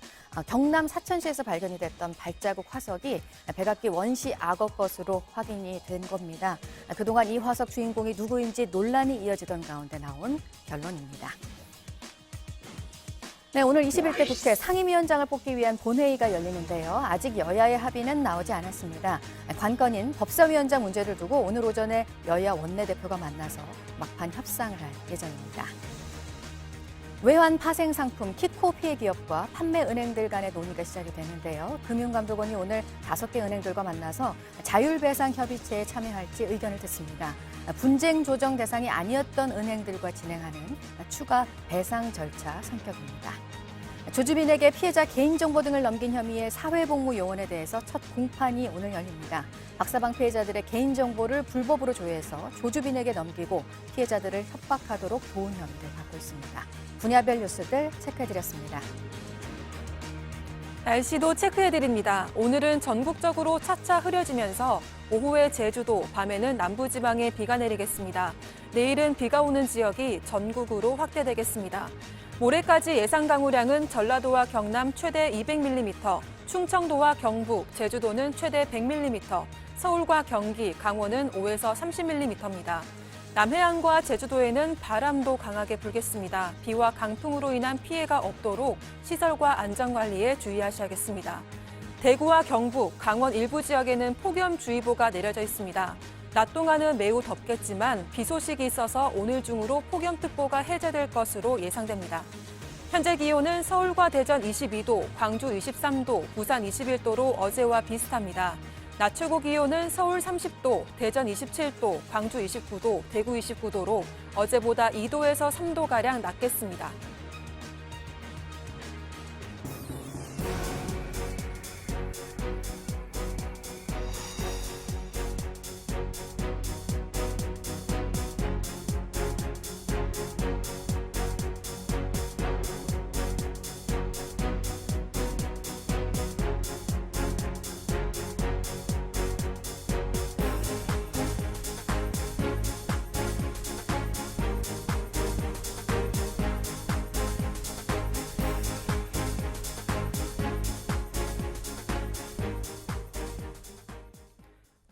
[SPEAKER 2] 경남 사천시에서 발견이 됐던 발자국 화석이 백악기 원시 악어 것으로 확인이 된 겁니다. 그동안 이 화석 주인공이 누구인지 논란이 이어지던 가운데 나온 결론입니다. 네, 오늘 21대 국회 상임위원장을 뽑기 위한 본회의가 열리는데요. 아직 여야의 합의는 나오지 않았습니다. 관건인 법사위원장 문제를 두고 오늘 오전에 여야 원내대표가 만나서 막판 협상을 할 예정입니다. 외환 파생 상품 키코 피해 기업과 판매 은행들 간의 논의가 시작이 되는데요. 금융감독원이 오늘 5개 은행들과 만나서 자율배상 협의체에 참여할지 의견을 듣습니다. 분쟁 조정 대상이 아니었던 은행들과 진행하는 추가 배상 절차 성격입니다. 조주빈에게 피해자 개인정보 등을 넘긴 혐의의 사회복무요원에 대해서 첫 공판이 오늘 열립니다. 박사방 피해자들의 개인정보를 불법으로 조회해서 조주빈에게 넘기고 피해자들을 협박하도록 도운 혐의를 받고 있습니다. 분야별 뉴스들 체크해드렸습니다.
[SPEAKER 11] 날씨도 체크해드립니다. 오늘은 전국적으로 차차 흐려지면서 오후에 제주도, 밤에는 남부지방에 비가 내리겠습니다. 내일은 비가 오는 지역이 전국으로 확대되겠습니다. 모레까지 예상 강우량은 전라도와 경남 최대 200mm, 충청도와 경북, 제주도는 최대 100mm, 서울과 경기, 강원은 5에서 30mm입니다. 남해안과 제주도에는 바람도 강하게 불겠습니다. 비와 강풍으로 인한 피해가 없도록 시설과 안전관리에 주의하셔야겠습니다. 대구와 경북, 강원 일부 지역에는 폭염주의보가 내려져 있습니다. 낮 동안은 매우 덥겠지만 비 소식이 있어서 오늘 중으로 폭염특보가 해제될 것으로 예상됩니다. 현재 기온은 서울과 대전 22도, 광주 23도, 부산 21도로 어제와 비슷합니다. 낮 최고 기온은 서울 30도, 대전 27도, 광주 29도, 대구 29도로 어제보다 2도에서 3도가량 낮겠습니다.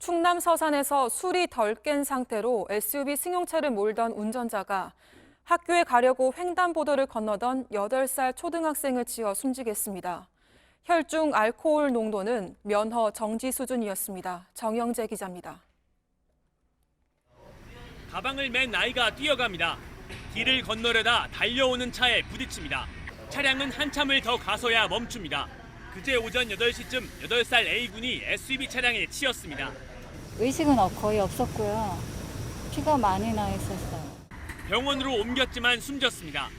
[SPEAKER 6] 충남 서산에서 술이 덜 깬 상태로 SUV 승용차를 몰던 운전자가 학교에 가려고 횡단보도를 건너던 8살 초등학생을 치어 숨지게 했습니다. 혈중 알코올 농도는 면허 정지 수준이었습니다. 정영재 기자입니다.
[SPEAKER 8] 가방을 맨 아이가 뛰어갑니다. 길을 건너려다 달려오는 차에 부딪힙니다. 차량은 한참을 더 가서야 멈춥니다. 그제 오전 8시쯤 8살 A군이 SUV 차량에 치였습니다.
[SPEAKER 9] 의식은 거의 없었고요. 피가 많이 나 있었어요.
[SPEAKER 8] 병원으로 옮겼지만 숨졌습니다.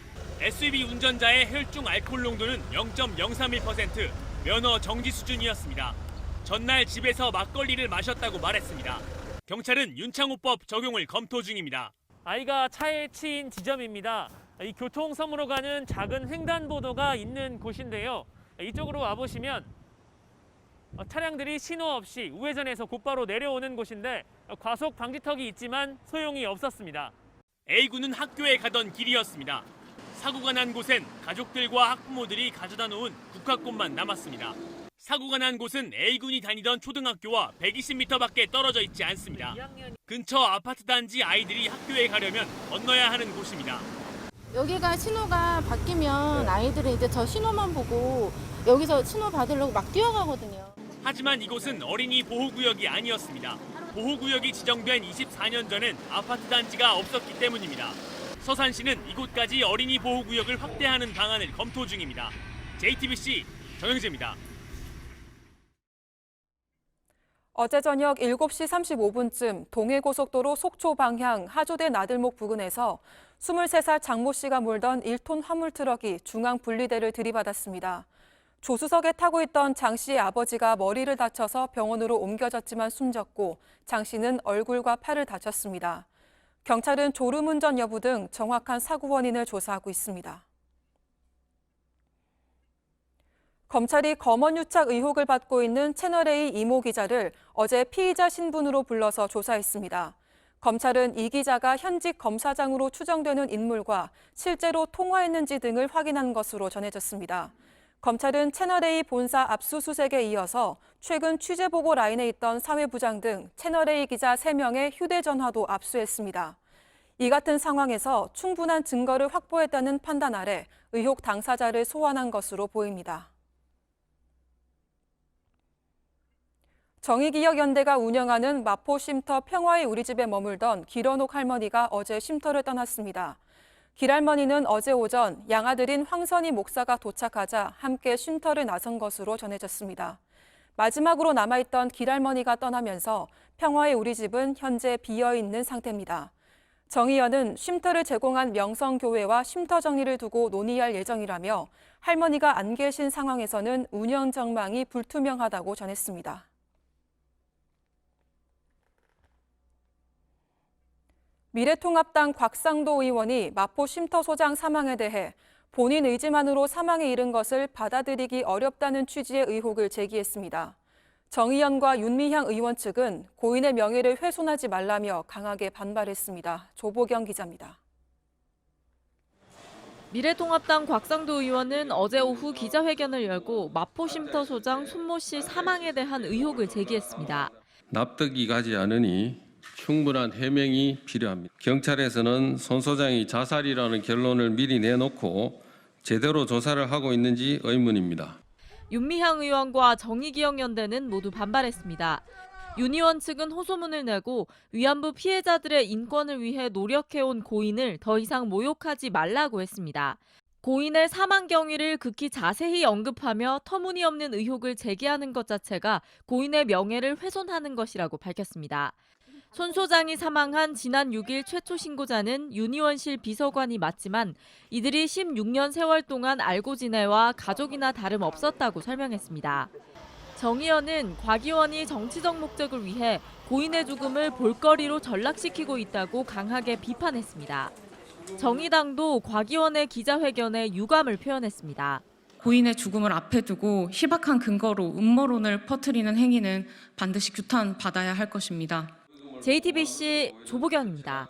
[SPEAKER 8] SUV 운전자의 혈중 알코올 농도는 0.031%, 면허 정지 수준이었습니다. 전날 집에서 막걸리를 마셨다고 말했습니다. 경찰은 윤창호법 적용을 검토 중입니다.
[SPEAKER 10] 아이가 차에 치인 지점입니다. 이 교통섬으로 가는 작은 횡단보도가 있는 곳인데요. 이쪽으로 와보시면 차량들이 신호 없이 우회전해서 곧바로 내려오는 곳인데 과속 방지턱이 있지만 소용이 없었습니다.
[SPEAKER 8] A군은 학교에 가던 길이었습니다. 사고가 난 곳엔 가족들과 학부모들이 가져다 놓은 국화꽃만 남았습니다. 사고가 난 곳은 A군이 다니던 초등학교와 120m밖에 떨어져 있지 않습니다. 근처 아파트 단지 아이들이 학교에 가려면 건너야 하는 곳입니다.
[SPEAKER 25] 여기가 신호가 바뀌면 아이들은 이제 저 신호만 보고 여기서 신호 받으려고 막 뛰어가거든요.
[SPEAKER 8] 하지만 이곳은 어린이 보호구역이 아니었습니다. 보호구역이 지정된 24년 전엔 아파트 단지가 없었기 때문입니다. 서산시는 이곳까지 어린이 보호구역을 확대하는 방안을 검토 중입니다. JTBC 정영재입니다.
[SPEAKER 6] 어제 저녁 7시 35분쯤 동해고속도로 속초 방향 하조대 나들목 부근에서 23살 장모 씨가 몰던 1톤 화물 트럭이 중앙 분리대를 들이받았습니다. 조수석에 타고 있던 장 씨의 아버지가 머리를 다쳐서 병원으로 옮겨졌지만 숨졌고 장 씨는 얼굴과 팔을 다쳤습니다. 경찰은 졸음운전 여부 등 정확한 사고 원인을 조사하고 있습니다. 검찰이 검언유착 의혹을 받고 있는 채널A 이모 기자를 어제 피의자 신분으로 불러서 조사했습니다. 검찰은 이 기자가 현직 검사장으로 추정되는 인물과 실제로 통화했는지 등을 확인한 것으로 전해졌습니다. 검찰은 채널A 본사 압수수색에 이어서 최근 취재보고 라인에 있던 사회부장 등 채널A 기자 3명의 휴대전화도 압수했습니다. 이 같은 상황에서 충분한 증거를 확보했다는 판단 아래 의혹 당사자를 소환한 것으로 보입니다. 정의기억연대가 운영하는 마포 쉼터 평화의 우리집에 머물던 길원옥 할머니가 어제 쉼터를 떠났습니다. 길할머니는 어제 오전 양아들인 황선희 목사가 도착하자 함께 쉼터를 나선 것으로 전해졌습니다. 마지막으로 남아있던 길할머니가 떠나면서 평화의 우리집은 현재 비어있는 상태입니다. 정의연은 쉼터를 제공한 명성교회와 쉼터 정리를 두고 논의할 예정이라며 할머니가 안 계신 상황에서는 운영 전망이 불투명하다고 전했습니다. 미래통합당 곽상도 의원이 마포 쉼터소장 사망에 대해 본인 의지만으로 사망에 이른 것을 받아들이기 어렵다는 취지의 의혹을 제기했습니다. 정의연과 윤미향 의원 측은 고인의 명예를 훼손하지 말라며 강하게 반발했습니다. 조보경 기자입니다.
[SPEAKER 23] 미래통합당 곽상도 의원은 어제 오후 기자회견을 열고 마포 쉼터소장 손모 씨 사망에 대한 의혹을 제기했습니다.
[SPEAKER 26] 납득이 가지 않으니 충분한 해명이 필요합니다. 경찰에서는 손 소장이 자살이라는 결론을 미리 내놓고 제대로 조사를 하고 있는지 의문입니다.
[SPEAKER 23] 윤미향 의원과 정의기억연대는 모두 반발했습니다. 윤 의원 측은 호소문을 내고 위안부 피해자들의 인권을 위해 노력해온 고인을 더 이상 모욕하지 말라고 했습니다. 고인의 사망 경위를 극히 자세히 언급하며 터무니없는 의혹을 제기하는 것 자체가 고인의 명예를 훼손하는 것이라고 밝혔습니다. 손 소장이 사망한 지난 6일 최초 신고자는 윤 의원실 비서관이 맞지만 이들이 16년 세월 동안 알고 지내와 가족이나 다름없었다고 설명했습니다. 정 의원은 곽 의원이 정치적 목적을 위해 고인의 죽음을 볼거리로 전락시키고 있다고 강하게 비판했습니다. 정의당도 곽 의원의 기자회견에 유감을 표현했습니다.
[SPEAKER 27] 고인의 죽음을 앞에 두고 희박한 근거로 음모론을 퍼뜨리는 행위는 반드시 규탄받아야 할 것입니다.
[SPEAKER 23] JTBC 조보경입니다.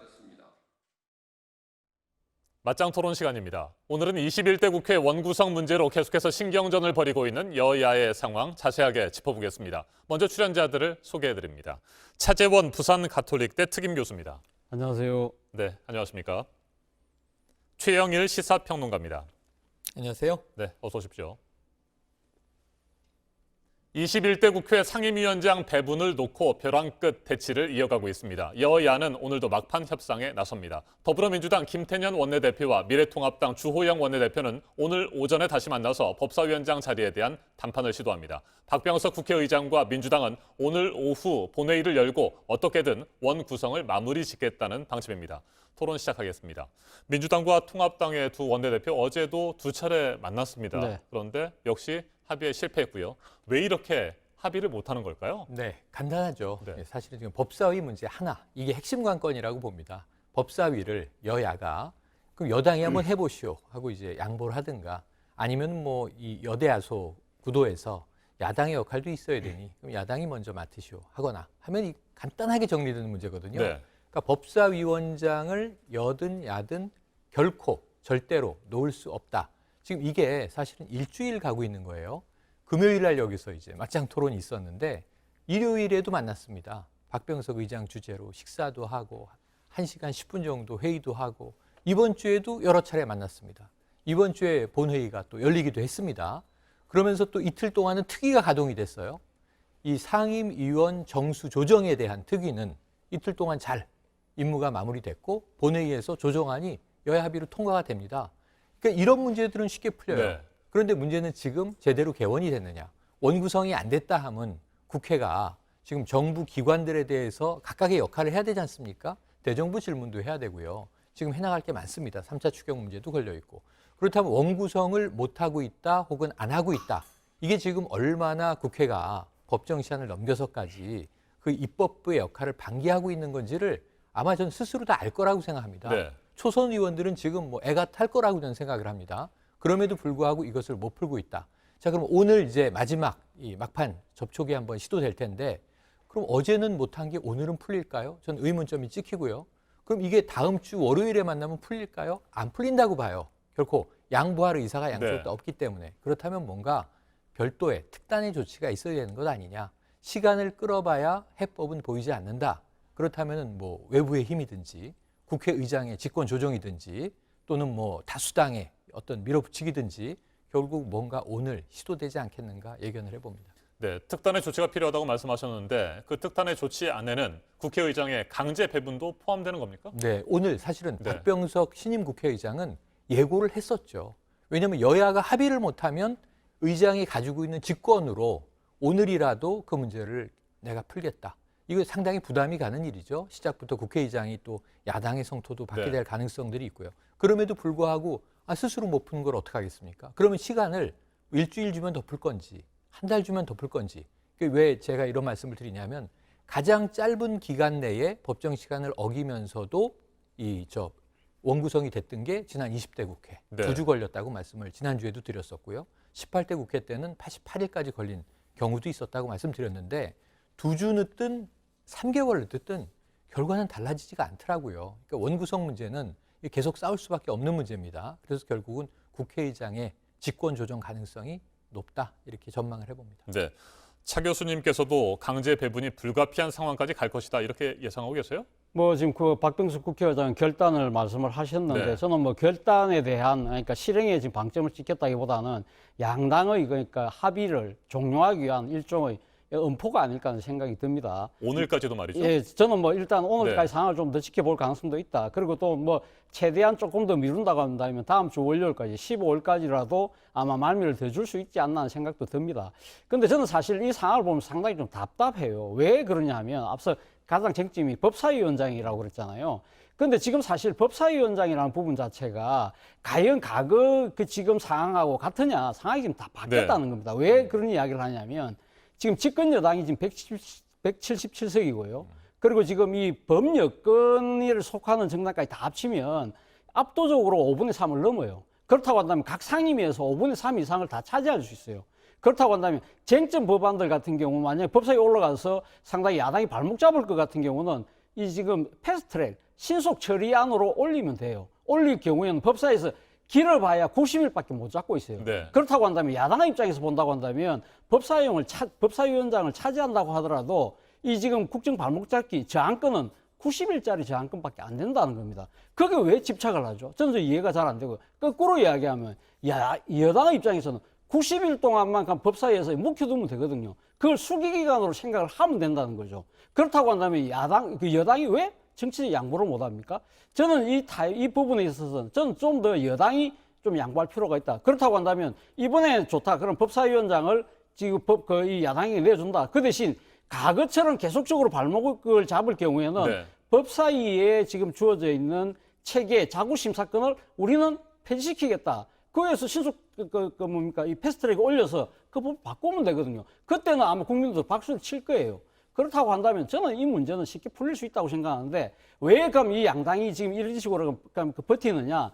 [SPEAKER 1] 맞짱 토론 시간입니다. 오늘은 21대 국회 원구성 문제로 계속해서 신경전을 벌이고 있는 여야의 상황 자세하게 짚어보겠습니다. 먼저 출연자들을 소개해드립니다. 차재원 부산 가톨릭대 특임 교수입니다.
[SPEAKER 12] 안녕하세요.
[SPEAKER 1] 네, 안녕하십니까. 최영일 시사평론가입니다.
[SPEAKER 12] 안녕하세요.
[SPEAKER 1] 네, 어서 오십시오. 21대 국회 상임위원장 배분을 놓고 벼랑 끝 대치를 이어가고 있습니다. 여야는 오늘도 막판 협상에 나섭니다. 더불어민주당 김태년 원내대표와 미래통합당 주호영 원내대표는 오늘 오전에 다시 만나서 법사위원장 자리에 대한 담판을 시도합니다. 박병석 국회의장과 민주당은 오늘 오후 본회의를 열고 어떻게든 원 구성을 마무리 짓겠다는 방침입니다. 토론 시작하겠습니다. 민주당과 통합당의 두 원내대표 어제도 두 차례 만났습니다.
[SPEAKER 12] 네.
[SPEAKER 1] 그런데 역시 합의에 실패했고요. 왜 이렇게 합의를 못하는 걸까요?
[SPEAKER 12] 네, 간단하죠.
[SPEAKER 1] 네.
[SPEAKER 12] 사실은 지금 법사위 문제 하나, 이게 핵심 관건이라고 봅니다. 법사위를 여야가 그럼 여당이 한번 해보시오 하고 이제 양보를 하든가 아니면 뭐 이 여대야소 구도에서 야당의 역할도 있어야 되니 그럼 야당이 먼저 맡으시오 하거나 하면 이 간단하게 정리되는 문제거든요.
[SPEAKER 1] 네.
[SPEAKER 12] 그러니까 법사위원장을 여든 야든 결코 절대로 놓을 수 없다. 지금 이게 사실은 일주일 가고 있는 거예요. 금요일 날 여기서 이제 맞짱 토론이 있었는데 일요일에도 만났습니다. 박병석 의장 주재로 식사도 하고 1시간 10분 정도 회의도 하고 이번 주에도 여러 차례 만났습니다. 이번 주에 본회의가 또 열리기도 했습니다. 그러면서 또 이틀 동안은 특위가 가동이 됐어요. 이 상임위원 정수 조정에 대한 특위는 이틀 동안 잘 임무가 마무리됐고 본회의에서 조정안이 여야 합의로 통과가 됩니다. 그러니까 이런 문제들은 쉽게 풀려요.
[SPEAKER 1] 네.
[SPEAKER 12] 그런데 문제는 지금 제대로 개원이 됐느냐. 원구성이 안 됐다 하면 국회가 지금 정부 기관들에 대해서 각각의 역할을 해야 되지 않습니까? 대정부 질문도 해야 되고요. 지금 해나갈 게 많습니다. 3차 추경 문제도 걸려있고. 그렇다면 원구성을 못하고 있다 혹은 안 하고 있다. 이게 지금 얼마나 국회가 법정 시한을 넘겨서까지 그 입법부의 역할을 방기하고 있는 건지를 아마 전 스스로 다 알 거라고 생각합니다.
[SPEAKER 1] 네.
[SPEAKER 12] 초선 의원들은 지금 뭐 애가 탈 거라고 저는 생각을 합니다. 그럼에도 불구하고 이것을 못 풀고 있다. 자, 그럼 오늘 이제 마지막 이 막판 접촉이 한번 시도될 텐데 그럼 어제는 못한 게 오늘은 풀릴까요? 전 의문점이 찍히고요. 그럼 이게 다음 주 월요일에 만나면 풀릴까요? 안 풀린다고 봐요. 결코 양보할 의사가 양쪽도
[SPEAKER 1] 네.
[SPEAKER 12] 없기 때문에. 그렇다면 뭔가 별도의 특단의 조치가 있어야 되는 것 아니냐. 시간을 끌어봐야 해법은 보이지 않는다. 그렇다면 뭐 외부의 힘이든지 국회의장의 직권 조정이든지 또는 뭐 다수당의 어떤 밀어붙이기든지 결국 뭔가 오늘 시도되지 않겠는가 예견을 해봅니다.
[SPEAKER 1] 네, 특단의 조치가 필요하다고 말씀하셨는데 그 특단의 조치 안에는 국회의장의 강제 배분도 포함되는 겁니까?
[SPEAKER 12] 네, 오늘 사실은
[SPEAKER 1] 네.
[SPEAKER 12] 박병석 신임 국회의장은 예고를 했었죠. 왜냐하면 여야가 합의를 못하면 의장이 가지고 있는 직권으로 오늘이라도 그 문제를 내가 풀겠다. 이거 상당히 부담이 가는 일이죠. 시작부터 국회의장이 또 야당의 성토도 받게
[SPEAKER 1] 네.
[SPEAKER 12] 될 가능성들이 있고요. 그럼에도 불구하고 스스로 못 푸는 걸 어떻게 하겠습니까? 그러면 시간을 일주일 주면 더 풀 건지 한 달 주면 더 풀 건지. 왜 제가 이런 말씀을 드리냐면 가장 짧은 기간 내에 법정 시간을 어기면서도 원구성이 됐던 게 지난 20대 국회.
[SPEAKER 1] 네.
[SPEAKER 12] 2주 걸렸다고 말씀을 지난주에도 드렸었고요. 18대 국회 때는 88일까지 걸린 경우도 있었다고 말씀드렸는데 2주 늦든 3개월 늦든 결과는 달라지지가 않더라고요. 그러니까 원구성 문제는 계속 싸울 수밖에 없는 문제입니다. 그래서 결국은 국회의장의 직권 조정 가능성이 높다 이렇게 전망을 해봅니다.
[SPEAKER 1] 네, 차 교수님께서도 강제 배분이 불가피한 상황까지 갈 것이다 이렇게 예상하고 계세요?
[SPEAKER 22] 뭐 지금 그 박병석 국회의장 결단을 말씀을 하셨는데
[SPEAKER 1] 네.
[SPEAKER 22] 저는 뭐 결단에 대한 그러니까 실행에 지금 방점을 찍혔다기보다는 양당의 그러니까 합의를 종료하기 위한 일종의 엄포가 아닐까 하는 생각이 듭니다.
[SPEAKER 1] 오늘까지도 말이죠?
[SPEAKER 22] 예, 저는 뭐 일단 오늘까지
[SPEAKER 1] 네.
[SPEAKER 22] 상황을 좀 더 지켜볼 가능성도 있다. 그리고 또 뭐 최대한 조금 더 미룬다고 한다면 다음 주 월요일까지 15일까지라도 아마 말미를 더 줄 수 있지 않나 하는 생각도 듭니다. 근데 저는 사실 이 상황을 보면 상당히 좀 답답해요. 왜 그러냐 하면 앞서 가장 쟁점이 법사위원장이라고 그랬잖아요. 근데 지금 사실 법사위원장이라는 부분 자체가 과연 과거 그 지금 상황하고 같으냐, 상황이 지금 다 바뀌었다는 겁니다. 왜 그런 이야기를 하냐면 지금 집권 여당이 지금 177석이고요. 그리고 지금 이 범여권을 속하는 정당까지 다 합치면 압도적으로 5분의 3을 넘어요. 그렇다고 한다면 각 상임위에서 5분의 3 이상을 다 차지할 수 있어요. 그렇다고 한다면 쟁점 법안들 같은 경우 만약에 법사위에 올라가서 상당히 야당이 발목 잡을 것 같은 경우는 이 지금 패스트트랙 신속 처리안으로 올리면 돼요. 올릴 경우에는 법사위에서 길어봐야 90일밖에 못 잡고 있어요.
[SPEAKER 1] 네.
[SPEAKER 22] 그렇다고 한다면 야당 입장에서 본다고 한다면 법사위원장을 차지한다고 하더라도 이 지금 국정 발목 잡기 저항권은 90일짜리 저항권밖에 안 된다는 겁니다. 그게 왜 집착을 하죠? 저는 이해가 잘 안 되고 거꾸로 이야기하면 여당 입장에서는 90일 동안만 법사위에서 묵혀두면 되거든요. 그걸 수기기간으로 생각을 하면 된다는 거죠. 그렇다고 한다면 여당이 왜 정치적 양보를 못합니까? 저는 이 부분에 있어서는 저는 좀 더 여당이 좀 양보할 필요가 있다. 그렇다고 한다면 이번에 좋다. 그럼 법사위원장을 지금 이 야당이 내준다. 그 대신 과거처럼 계속적으로 발목을 잡을 경우에는
[SPEAKER 1] 네.
[SPEAKER 22] 법사위에 지금 주어져 있는 체계 자구심사권을 우리는 폐지시키겠다. 그에서 신속 이 패스트트랙에 올려서 그 법 바꾸면 되거든요. 그때는 아마 국민들 박수를 칠 거예요. 그렇다고 한다면 저는 이 문제는 쉽게 풀릴 수 있다고 생각하는데 왜 그럼 이 양당이 지금 이런 식으로 버티느냐?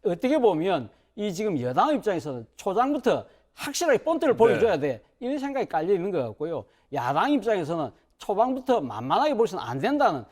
[SPEAKER 22] 어떻게 보면 이 지금 여당 입장에서는 초장부터 확실하게 본때를 보여줘야 돼. 이런 생각이 깔려 있는 것 같고요. 야당 입장에서는 초반부터 만만하게 보시면 안 된다는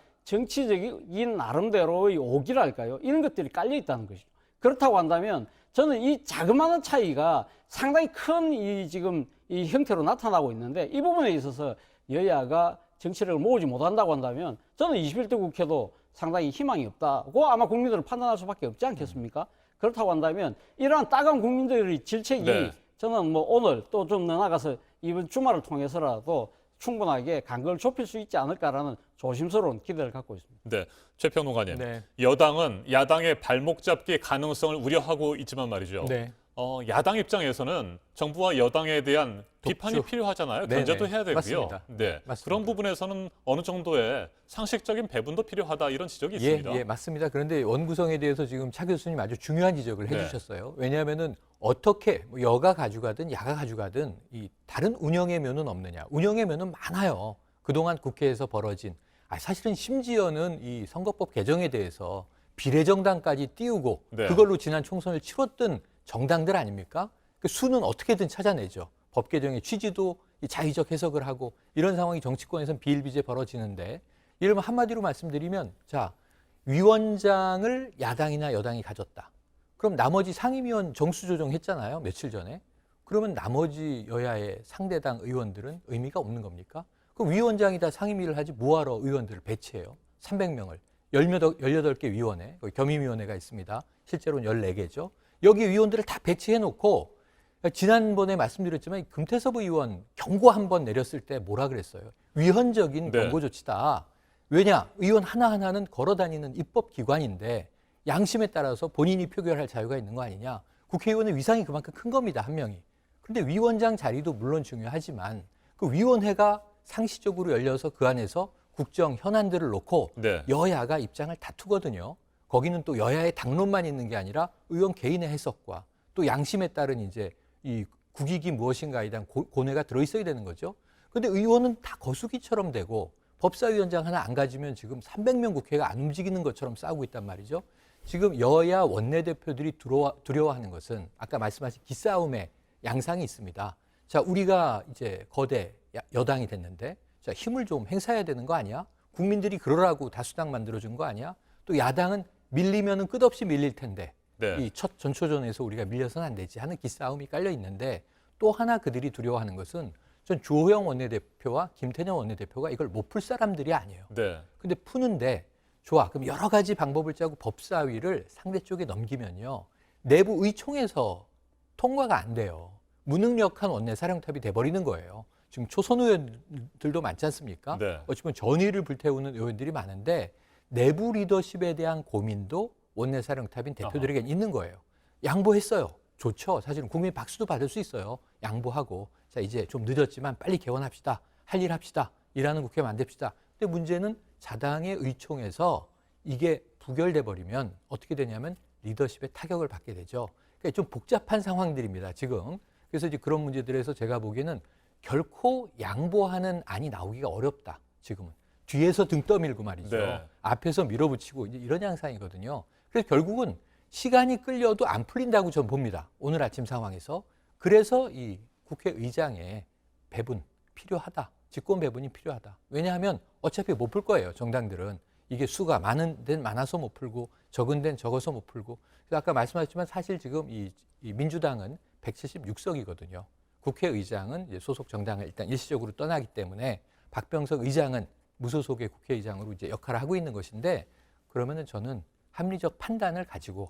[SPEAKER 22] 정치적인 나름대로의 오기랄까요? 이런 것들이 깔려 있다는 것이죠. 그렇다고 한다면 저는 이 자그마한 차이가 상당히 큰 지금 이 형태로 나타나고 있는데 이 부분에 있어서 여야가 정치력을 모으지 못한다고 한다면 저는 21대 국회도 상당히 희망이 없다고 아마 국민들은 판단할 수밖에 없지 않겠습니까? 그렇다고 한다면 이러한 따가운 국민들의 질책이
[SPEAKER 1] 네.
[SPEAKER 22] 저는 뭐 오늘 또 좀 더 나가서 이번 주말을 통해서라도 충분하게 간격을 좁힐 수 있지 않을까라는 조심스러운 기대를 갖고 있습니다.
[SPEAKER 1] 네, 최 평론가님.
[SPEAKER 12] 네.
[SPEAKER 1] 여당은 야당의 발목 잡기 가능성을 우려하고 있지만 말이죠.
[SPEAKER 12] 네.
[SPEAKER 1] 야당 입장에서는 정부와 여당에 대한 비판이
[SPEAKER 12] 독주.
[SPEAKER 1] 필요하잖아요.
[SPEAKER 12] 네네.
[SPEAKER 1] 견제도 해야 되고요.
[SPEAKER 12] 맞습니다.
[SPEAKER 1] 네,
[SPEAKER 12] 맞습니다.
[SPEAKER 1] 그런 부분에서는 어느 정도의 상식적인 배분도 필요하다 이런 지적이 있습니다.
[SPEAKER 12] 예, 맞습니다. 그런데 원구성에 대해서 지금 차 교수님 아주 중요한 지적을
[SPEAKER 1] 네.
[SPEAKER 12] 해주셨어요. 왜냐하면은 어떻게 여가 가져가든 야가 가져가든 이 다른 운영의 면은 없느냐? 운영의 면은 많아요. 그동안 국회에서 벌어진 사실은 심지어는 이 선거법 개정에 대해서 비례정당까지 띄우고
[SPEAKER 1] 네.
[SPEAKER 12] 그걸로 지난 총선을 치렀던 정당들 아닙니까? 그 수는 어떻게든 찾아내죠. 법 개정의 취지도 이 자의적 해석을 하고 이런 상황이 정치권에서는 비일비재 벌어지는데 예를 들면 한마디로 말씀드리면 자 위원장을 야당이나 여당이 가졌다. 그럼 나머지 상임위원 정수 조정했잖아요. 며칠 전에. 그러면 나머지 여야의 상대당 의원들은 의미가 없는 겁니까? 그럼 위원장이 다 상임위를 하지 뭐하러 의원들을 배치해요? 300명을 18개 위원회, 겸임위원회가 있습니다. 실제로는 14개죠. 여기 위원들을 다 배치해놓고 지난번에 말씀드렸지만 금태섭 의원 경고 한 번 내렸을 때 뭐라 그랬어요? 위헌적인
[SPEAKER 1] 네.
[SPEAKER 12] 경고 조치다. 왜냐? 의원 하나하나는 걸어다니는 입법기관인데 양심에 따라서 본인이 표결할 자유가 있는 거 아니냐. 국회의원의 위상이 그만큼 큰 겁니다. 한 명이. 그런데 위원장 자리도 물론 중요하지만 그 위원회가 상시적으로 열려서 그 안에서 국정 현안들을 놓고
[SPEAKER 1] 네.
[SPEAKER 12] 여야가 입장을 다투거든요. 거기는 또 여야의 당론만 있는 게 아니라 의원 개인의 해석과 또 양심에 따른 이제 이 국익이 무엇인가에 대한 고뇌가 들어있어야 되는 거죠. 그런데 의원은 다 거수기처럼 되고 법사위원장 하나 안 가지면 지금 300명 국회가 안 움직이는 것처럼 싸우고 있단 말이죠. 지금 여야 원내대표들이 두려워하는 것은 아까 말씀하신 기싸움의 양상이 있습니다. 자, 우리가 이제 거대 여당이 됐는데 자, 힘을 좀 행사해야 되는 거 아니야? 국민들이 그러라고 다수당 만들어준 거 아니야? 또 야당은 밀리면은 끝없이 밀릴 텐데
[SPEAKER 1] 네.
[SPEAKER 12] 이 첫 전초전에서 우리가 밀려서는 안 되지 하는 기싸움이 깔려 있는데 또 하나 그들이 두려워하는 것은 전 주호영 원내대표와 김태년 원내대표가 이걸 못 풀 사람들이 아니에요.
[SPEAKER 1] 네.
[SPEAKER 12] 근데 푸는데 좋아. 그럼 여러 가지 방법을 짜고 법사위를 상대 쪽에 넘기면요. 내부 의총에서 통과가 안 돼요. 무능력한 원내사령탑이 돼버리는 거예요. 지금 초선 의원들도 많지 않습니까?
[SPEAKER 1] 네.
[SPEAKER 12] 어찌 보면 전의를 불태우는 의원들이 많은데 내부 리더십에 대한 고민도 원내사령탑인 대표들에게 있는 거예요. 양보했어요. 좋죠. 사실은 국민 박수도 받을 수 있어요. 양보하고 자 이제 좀 늦었지만 빨리 개원합시다. 할 일 합시다. 일하는 국회 만듭시다. 근데 문제는 자당의 의총에서 이게 부결돼 버리면 어떻게 되냐면 리더십에 타격을 받게 되죠. 그러니까 좀 복잡한 상황들입니다. 지금. 그래서 이제 그런 문제들에서 제가 보기에는 결코 양보하는 안이 나오기가 어렵다. 지금은. 뒤에서 등 떠밀고 말이죠.
[SPEAKER 1] 네.
[SPEAKER 12] 앞에서 밀어붙이고 이제 이런 양상이거든요. 그래서 결국은 시간이 끌려도 안 풀린다고 저는 봅니다. 오늘 아침 상황에서. 그래서 이 국회의장의 배분 필요하다. 직권 배분이 필요하다. 왜냐하면 어차피 못 풀 거예요. 정당들은. 이게 수가 많은 데는 많아서 못 풀고 적은 데는 적어서 못 풀고. 그래서 아까 말씀하셨지만 사실 지금 이 민주당은 176석이거든요. 국회의장은 이제 소속 정당을 일단 일시적으로 떠나기 때문에 박병석 의장은 무소속의 국회의장으로 이제 역할을 하고 있는 것인데, 그러면은 저는 합리적 판단을 가지고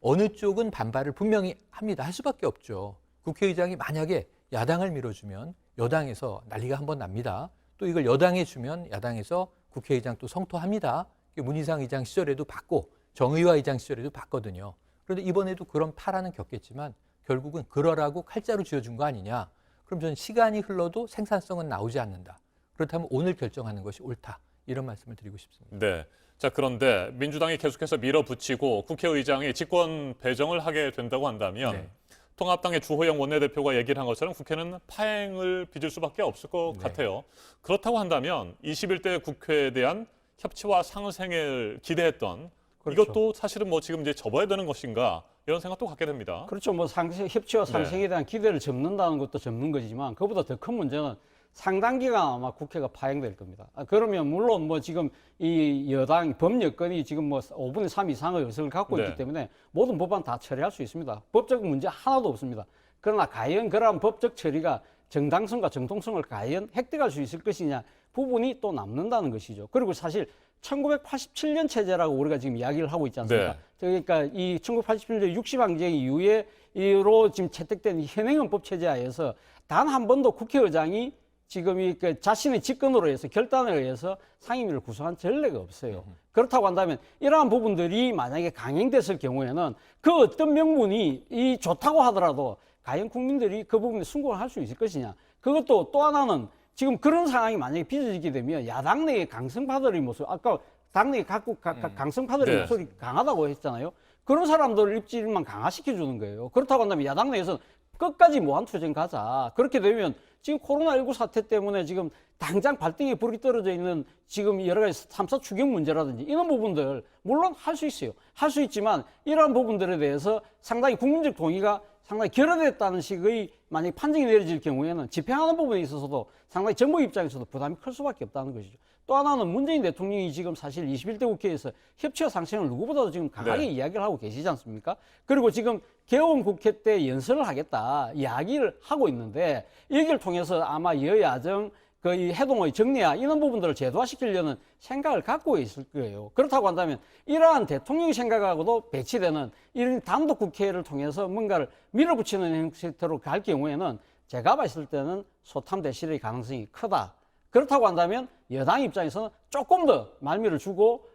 [SPEAKER 12] 어느 쪽은 반발을 분명히 합니다. 할 수밖에 없죠. 국회의장이 만약에 야당을 밀어주면 여당에서 난리가 한번 납니다. 또 이걸 여당에 주면 야당에서 국회의장 또 성토합니다. 문희상 의장 시절에도 받고 정의화 의장 시절에도 받거든요. 그런데 이번에도 그런 파란은 겪겠지만 결국은 그러라고 칼자루 쥐어준 거 아니냐. 그럼 저는 시간이 흘러도 생산성은 나오지 않는다. 그렇다면 오늘 결정하는 것이 옳다. 이런 말씀을 드리고 싶습니다.
[SPEAKER 1] 네. 자, 그런데 민주당이 계속해서 밀어붙이고 국회의장이 직권 배정을 하게 된다고 한다면
[SPEAKER 12] 네.
[SPEAKER 1] 통합당의 주호영 원내대표가 얘기를 한 것처럼 국회는 파행을 빚을 수밖에 없을 것 같아요. 그렇다고 한다면 21대 국회에 대한 협치와 상생을 기대했던
[SPEAKER 13] 그렇죠.
[SPEAKER 1] 이것도 사실은 뭐 지금 이제 접어야 되는 것인가 이런 생각도 갖게 됩니다.
[SPEAKER 13] 그렇죠. 뭐 협치와 상생에 대한 기대를 접는다는 것도 접는 거지만 그보다 더 큰 문제는 상당 기간 아마 국회가 파행될 겁니다. 그러면 물론 뭐 지금 이 여당 범여권이 지금 뭐 5분의 3 이상의 의석을 갖고 있기 때문에 모든 법안 다 처리할 수 있습니다. 법적 문제 하나도 없습니다. 그러나 과연 그러한 법적 처리가 정당성과 정통성을 과연 획득할 수 있을 것이냐 부분이 또 남는다는 것이죠. 그리고 사실 1987년 체제라고 우리가 지금 이야기를 하고 있지 않습니까? 그러니까 이 1987년 60항쟁 이후로 지금 채택된 현행헌법 체제 하에서 단 한 번도 국회의장이 지금 이 자신의 직권으로 해서 결단에 의해서 상임위를 구성한 전례가 없어요. 그렇다고 한다면 이러한 부분들이 만약에 강행됐을 경우에는 그 어떤 명분이 이 좋다고 하더라도 과연 국민들이 그 부분에 순응을 할 수 있을 것이냐. 그것도 또 하나는 지금 그런 상황이 만약에 빚어지게 되면 야당 내의 강성파들의 모습, 아까 당내의 각국 강성파들의 목소리 강하다고 했잖아요. 그런 사람들 입지만 강화시켜주는 거예요. 그렇다고 한다면 야당 내에서 끝까지 무한투쟁 가자. 그렇게 되면 지금 코로나19 사태 때문에 지금 당장 발등에 불이 떨어져 있는 지금 여러 가지 3사 추경 문제라든지 이런 부분들 물론 할 수 있어요. 할 수 있지만 이러한 부분들에 대해서 상당히 국민적 동의가 상당히 결여됐다는 식의 만약에 판정이 내려질 경우에는 집행하는 부분에 있어서도 상당히 정부 입장에서도 부담이 클 수밖에 없다는 것이죠. 또 하나는 문재인 대통령이 지금 사실 21대 국회에서 협치와 상생을 누구보다도 지금 강하게 이야기를 하고 계시지 않습니까? 그리고 지금 개원 국회 때 연설을 하겠다 이야기를 하고 있는데 여기를 통해서 아마 여야정 이 해동의 정리와 이런 부분들을 제도화시키려는 생각을 갖고 있을 거예요. 그렇다고 한다면 이러한 대통령의 생각하고도 배치되는 이런 단독 국회를 통해서 뭔가를 밀어붙이는 형태로 갈 경우에는 제가 봤을 때는 소탐대실의 가능성이 크다. 그렇다고 한다면 여당 입장에서는 조금 더 말미를 주고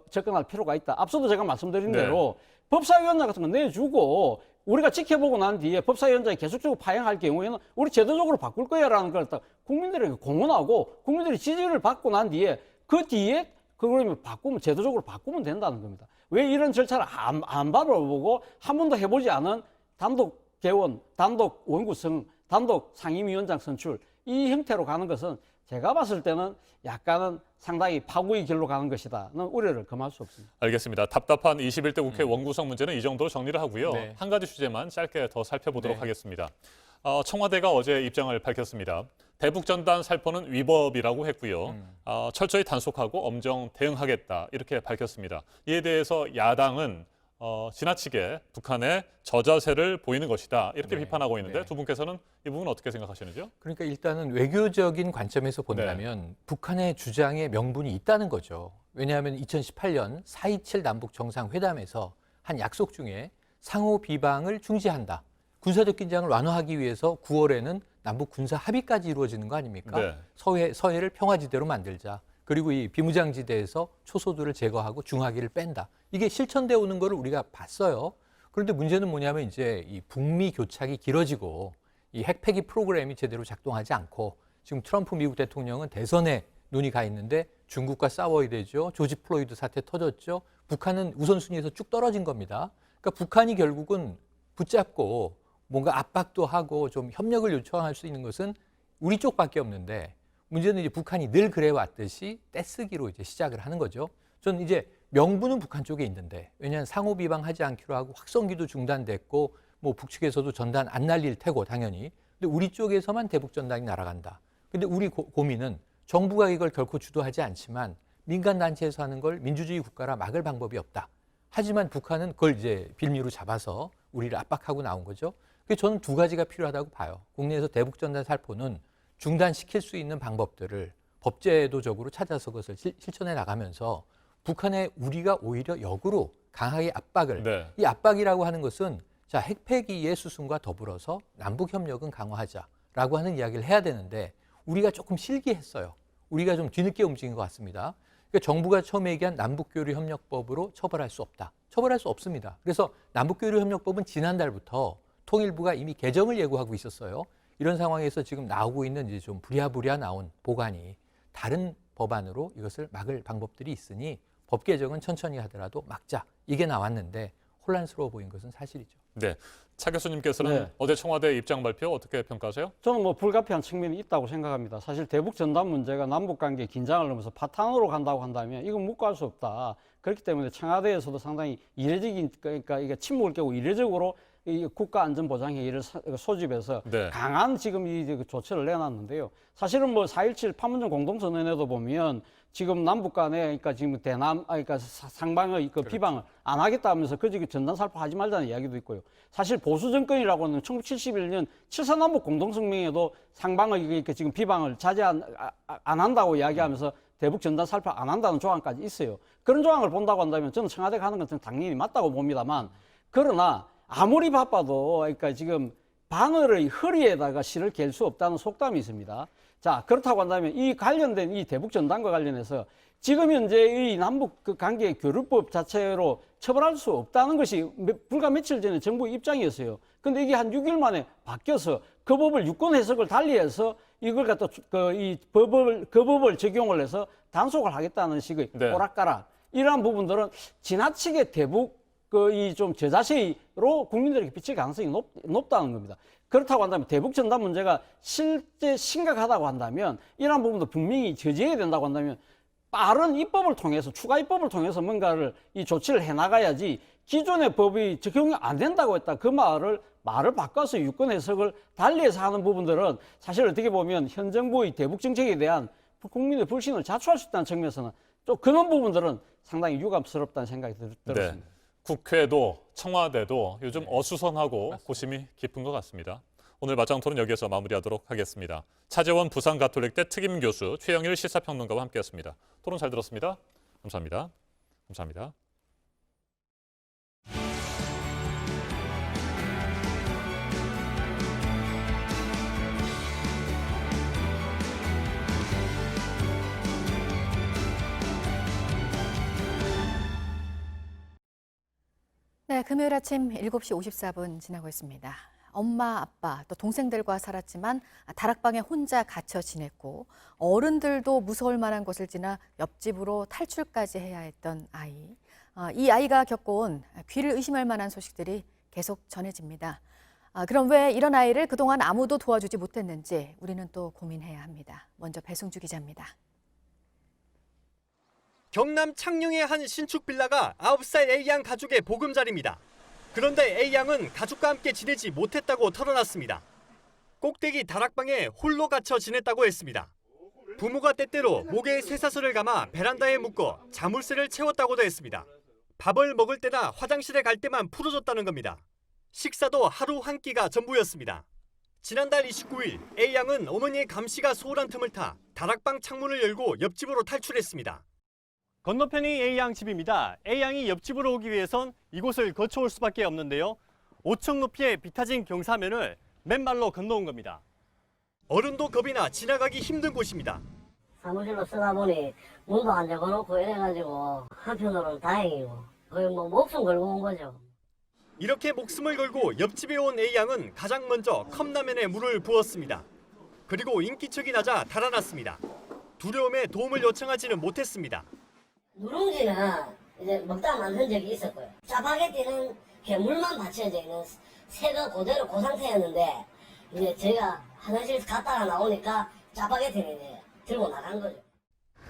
[SPEAKER 13] 접근할 필요가 있다. 앞서도 제가 말씀드린 대로 법사위원장 같은 거 내주고 우리가 지켜보고 난 뒤에 법사위원장이 계속적으로 파행할 경우에는 우리 제도적으로 바꿀 거야라는 걸 딱 국민들에게 공언하고 국민들이 지지를 받고 난 뒤에 그 뒤에 그걸 바꾸면 제도적으로 바꾸면 된다는 겁니다. 왜 이런 절차를 안 밟아보고 한 번도 해보지 않은 단독 개원, 단독 원구성, 단독 상임위원장 선출 이 형태로 가는 것은 제가 봤을 때는 약간은 상당히 파국의 길로 가는 것이다는 우려를 금할 수 없습니다.
[SPEAKER 1] 알겠습니다. 답답한 21대 국회 원구성 문제는 이 정도로 정리를 하고요. 한 가지 주제만 짧게 더 살펴보도록 하겠습니다. 청와대가 어제 입장을 밝혔습니다. 대북전단 살포는 위법이라고 했고요. 철저히 단속하고 엄정 대응하겠다 이렇게 밝혔습니다. 이에 대해서 야당은 지나치게 북한의 저자세를 보이는 것이다 이렇게 비판하고 있는데 두 분께서는 이 부분 어떻게 생각하시는지요?
[SPEAKER 12] 그러니까 일단은 외교적인 관점에서 본다면 북한의 주장에 명분이 있다는 거죠. 왜냐하면 2018년 4.27 남북 정상회담에서 한 약속 중에 상호 비방을 중지한다. 군사적 긴장을 완화하기 위해서 9월에는 남북 군사 합의까지 이루어지는 거 아닙니까? 서해를 평화지대로 만들자. 그리고 이 비무장지대에서 초소들을 제거하고 중화기를 뺀다. 이게 실천되어 오는 거를 우리가 봤어요. 그런데 문제는 뭐냐면 이제 이 북미 교착이 길어지고 이 핵폐기 프로그램이 제대로 작동하지 않고 지금 트럼프 미국 대통령은 대선에 눈이 가 있는데 중국과 싸워야 되죠. 조지 플로이드 사태 터졌죠. 북한은 우선순위에서 쭉 떨어진 겁니다. 그러니까 북한이 결국은 붙잡고 뭔가 압박도 하고 좀 협력을 요청할 수 있는 것은 우리 쪽밖에 없는데 문제는 이제 북한이 늘 그래 왔듯이 떼쓰기로 이제 시작을 하는 거죠. 저는 이제 명분은 북한 쪽에 있는데 왜냐하면 상호 비방하지 않기로 하고 확성기도 중단됐고 뭐 북측에서도 전단 안 날릴 테고 당연히. 근데 우리 쪽에서만 대북 전단이 날아간다. 근데 우리 고민은 정부가 이걸 결코 주도하지 않지만 민간 단체에서 하는 걸 민주주의 국가라 막을 방법이 없다. 하지만 북한은 그걸 이제 빌미로 잡아서 우리를 압박하고 나온 거죠. 그래서 저는 두 가지가 필요하다고 봐요. 국내에서 대북 전단 살포는 중단시킬 수 있는 방법들을 법제도적으로 찾아서 그것을 실천해 나가면서 북한에 우리가 오히려 역으로 강하게 압박을
[SPEAKER 1] 네.
[SPEAKER 12] 이 압박이라고 하는 것은 자 핵폐기의 수순과 더불어서 남북 협력은 강화하자라고 하는 이야기를 해야 되는데 우리가 조금 실기했어요. 우리가 좀 뒤늦게 움직인 것 같습니다. 그러니까 정부가 처음에 얘기한 남북교류협력법으로 처벌할 수 없다. 처벌할 수 없습니다. 그래서 남북교류협력법은 지난달부터 통일부가 이미 개정을 예고하고 있었어요. 이런 상황에서 지금 나오고 있는 이제 좀 부랴부랴 나온 보관이 다른 법안으로 이것을 막을 방법들이 있으니 법 개정은 천천히 하더라도 막자. 이게 나왔는데 혼란스러워 보인 것은 사실이죠.
[SPEAKER 1] 네. 차 교수님께서는
[SPEAKER 13] 네.
[SPEAKER 1] 어제 청와대 입장 발표 어떻게 평가하세요?
[SPEAKER 13] 저는 뭐 불가피한 측면이 있다고 생각합니다. 사실 대북 전단 문제가 남북 관계 긴장을 넘어서 파탄으로 간다고 한다면 이건 묵과할 수 없다. 그렇기 때문에 청와대에서도 상당히 이례적인 그러니까 이게 침묵을 깨고 이례적으로 이 국가안전보장회의를 소집해서
[SPEAKER 1] 네.
[SPEAKER 13] 강한 지금 이 조치를 내놨는데요. 사실은 뭐 4.17 판문점 공동선언에도 보면 지금 남북 간에 그러니까 지금 그러니까 상방의 그 비방을 안 하겠다면서 그 지금 전단 살포하지 말자는 이야기도 있고요. 사실 보수 정권이라고 하는 1971년 7.4남북 공동성명에도 상방의 지금 비방을 자제 안 한다고 이야기하면서 대북 전단 살포 안 한다는 조항까지 있어요. 그런 조항을 본다고 한다면 저는 청와대가 하는 것은 당연히 맞다고 봅니다만 그러나 아무리 바빠도 그러니까 지금 바늘의 허리에다가 실을 갤 수 없다는 속담이 있습니다. 자, 그렇다고 한다면 이 관련된 이 대북 전단과 관련해서 지금 현재 이 남북 그 관계 교류법 자체로 처벌할 수 없다는 것이 불과 며칠 전에 정부 입장이었어요. 근데 이게 한 6일 만에 바뀌어서 그 법을 유권 해석을 달리해서 이걸 갖다 그 법을 적용을 해서 단속을 하겠다는 식의
[SPEAKER 1] 네.
[SPEAKER 13] 오락가락 이러한 부분들은 지나치게 대북 이 좀 저자세로 국민들에게 비칠 가능성이 높다는 겁니다. 그렇다고 한다면 대북 전단 문제가 실제 심각하다고 한다면 이러한 부분도 분명히 저지해야 된다고 한다면 빠른 입법을 통해서 추가 입법을 통해서 뭔가를 이 조치를 해나가야지 기존의 법이 적용이 안 된다고 했다. 그 말을 바꿔서 유권 해석을 달리해서 하는 부분들은 사실 어떻게 보면 현 정부의 대북 정책에 대한 국민의 불신을 자초할 수 있다는 측면에서는 좀 그런 부분들은 상당히 유감스럽다는 생각이 들었습니다.
[SPEAKER 1] 네. 국회도 청와대도 요즘 어수선하고 고심이 깊은 것 같습니다. 오늘 맞짱 토론 여기에서 마무리하도록 하겠습니다. 차재원 부산가톨릭대 특임교수, 최영일 시사평론가와 함께했습니다. 토론 잘 들었습니다. 감사합니다. 감사합니다.
[SPEAKER 2] 네, 금요일 아침 7시 54분 지나고 있습니다. 엄마, 아빠, 또 동생들과 살았지만 다락방에 혼자 갇혀 지냈고 어른들도 무서울 만한 곳을 지나 옆집으로 탈출까지 해야 했던 아이. 이 아이가 겪어온 귀를 의심할 만한 소식들이 계속 전해집니다. 그럼 왜 이런 아이를 그동안 아무도 도와주지 못했는지 우리는 또 고민해야 합니다. 먼저 배승주 기자입니다.
[SPEAKER 14] 경남 창녕의 한 신축 빌라가 9살 A양 가족의 보금자리입니다. 그런데 A양은 가족과 함께 지내지 못했다고 털어놨습니다. 꼭대기 다락방에 홀로 갇혀 지냈다고 했습니다. 부모가 때때로 목에 쇠사슬을 감아 베란다에 묶어 자물쇠를 채웠다고도 했습니다. 밥을 먹을 때나 화장실에 갈 때만 풀어줬다는 겁니다. 식사도 하루 한 끼가 전부였습니다. 지난달 29일 A양은 어머니의 감시가 소홀한 틈을 타 다락방 창문을 열고 옆집으로 탈출했습니다. 건너편이 A양 집입니다. A양이 옆집으로 오기 위해선 이곳을 거쳐올 수밖에 없는데요. 5층 높이의 비타진 경사면을 맨발로 건너온 겁니다. 어른도 겁이 나 지나가기 힘든 곳입니다.
[SPEAKER 16] 사무실로 쓰다 보니 문도 안 열어놓고 이래가지고 한편으로는 다행이고 거의 뭐 목숨 걸고 온 거죠.
[SPEAKER 14] 이렇게 목숨을 걸고 옆집에 온 A양은 가장 먼저 컵라면에 물을 부었습니다. 그리고 인기척이 나자 달아났습니다. 두려움에 도움을 요청하지는 못했습니다.
[SPEAKER 16] 누룽지는 이제 먹다 만든 적이 있었고요. 짜파게티는 물만 받쳐져 있는 새가 그대로 그 상태였는데 이제 저희가 화장실 갔다가 나오니까 짜파게티는 이제 들고 나간 거죠.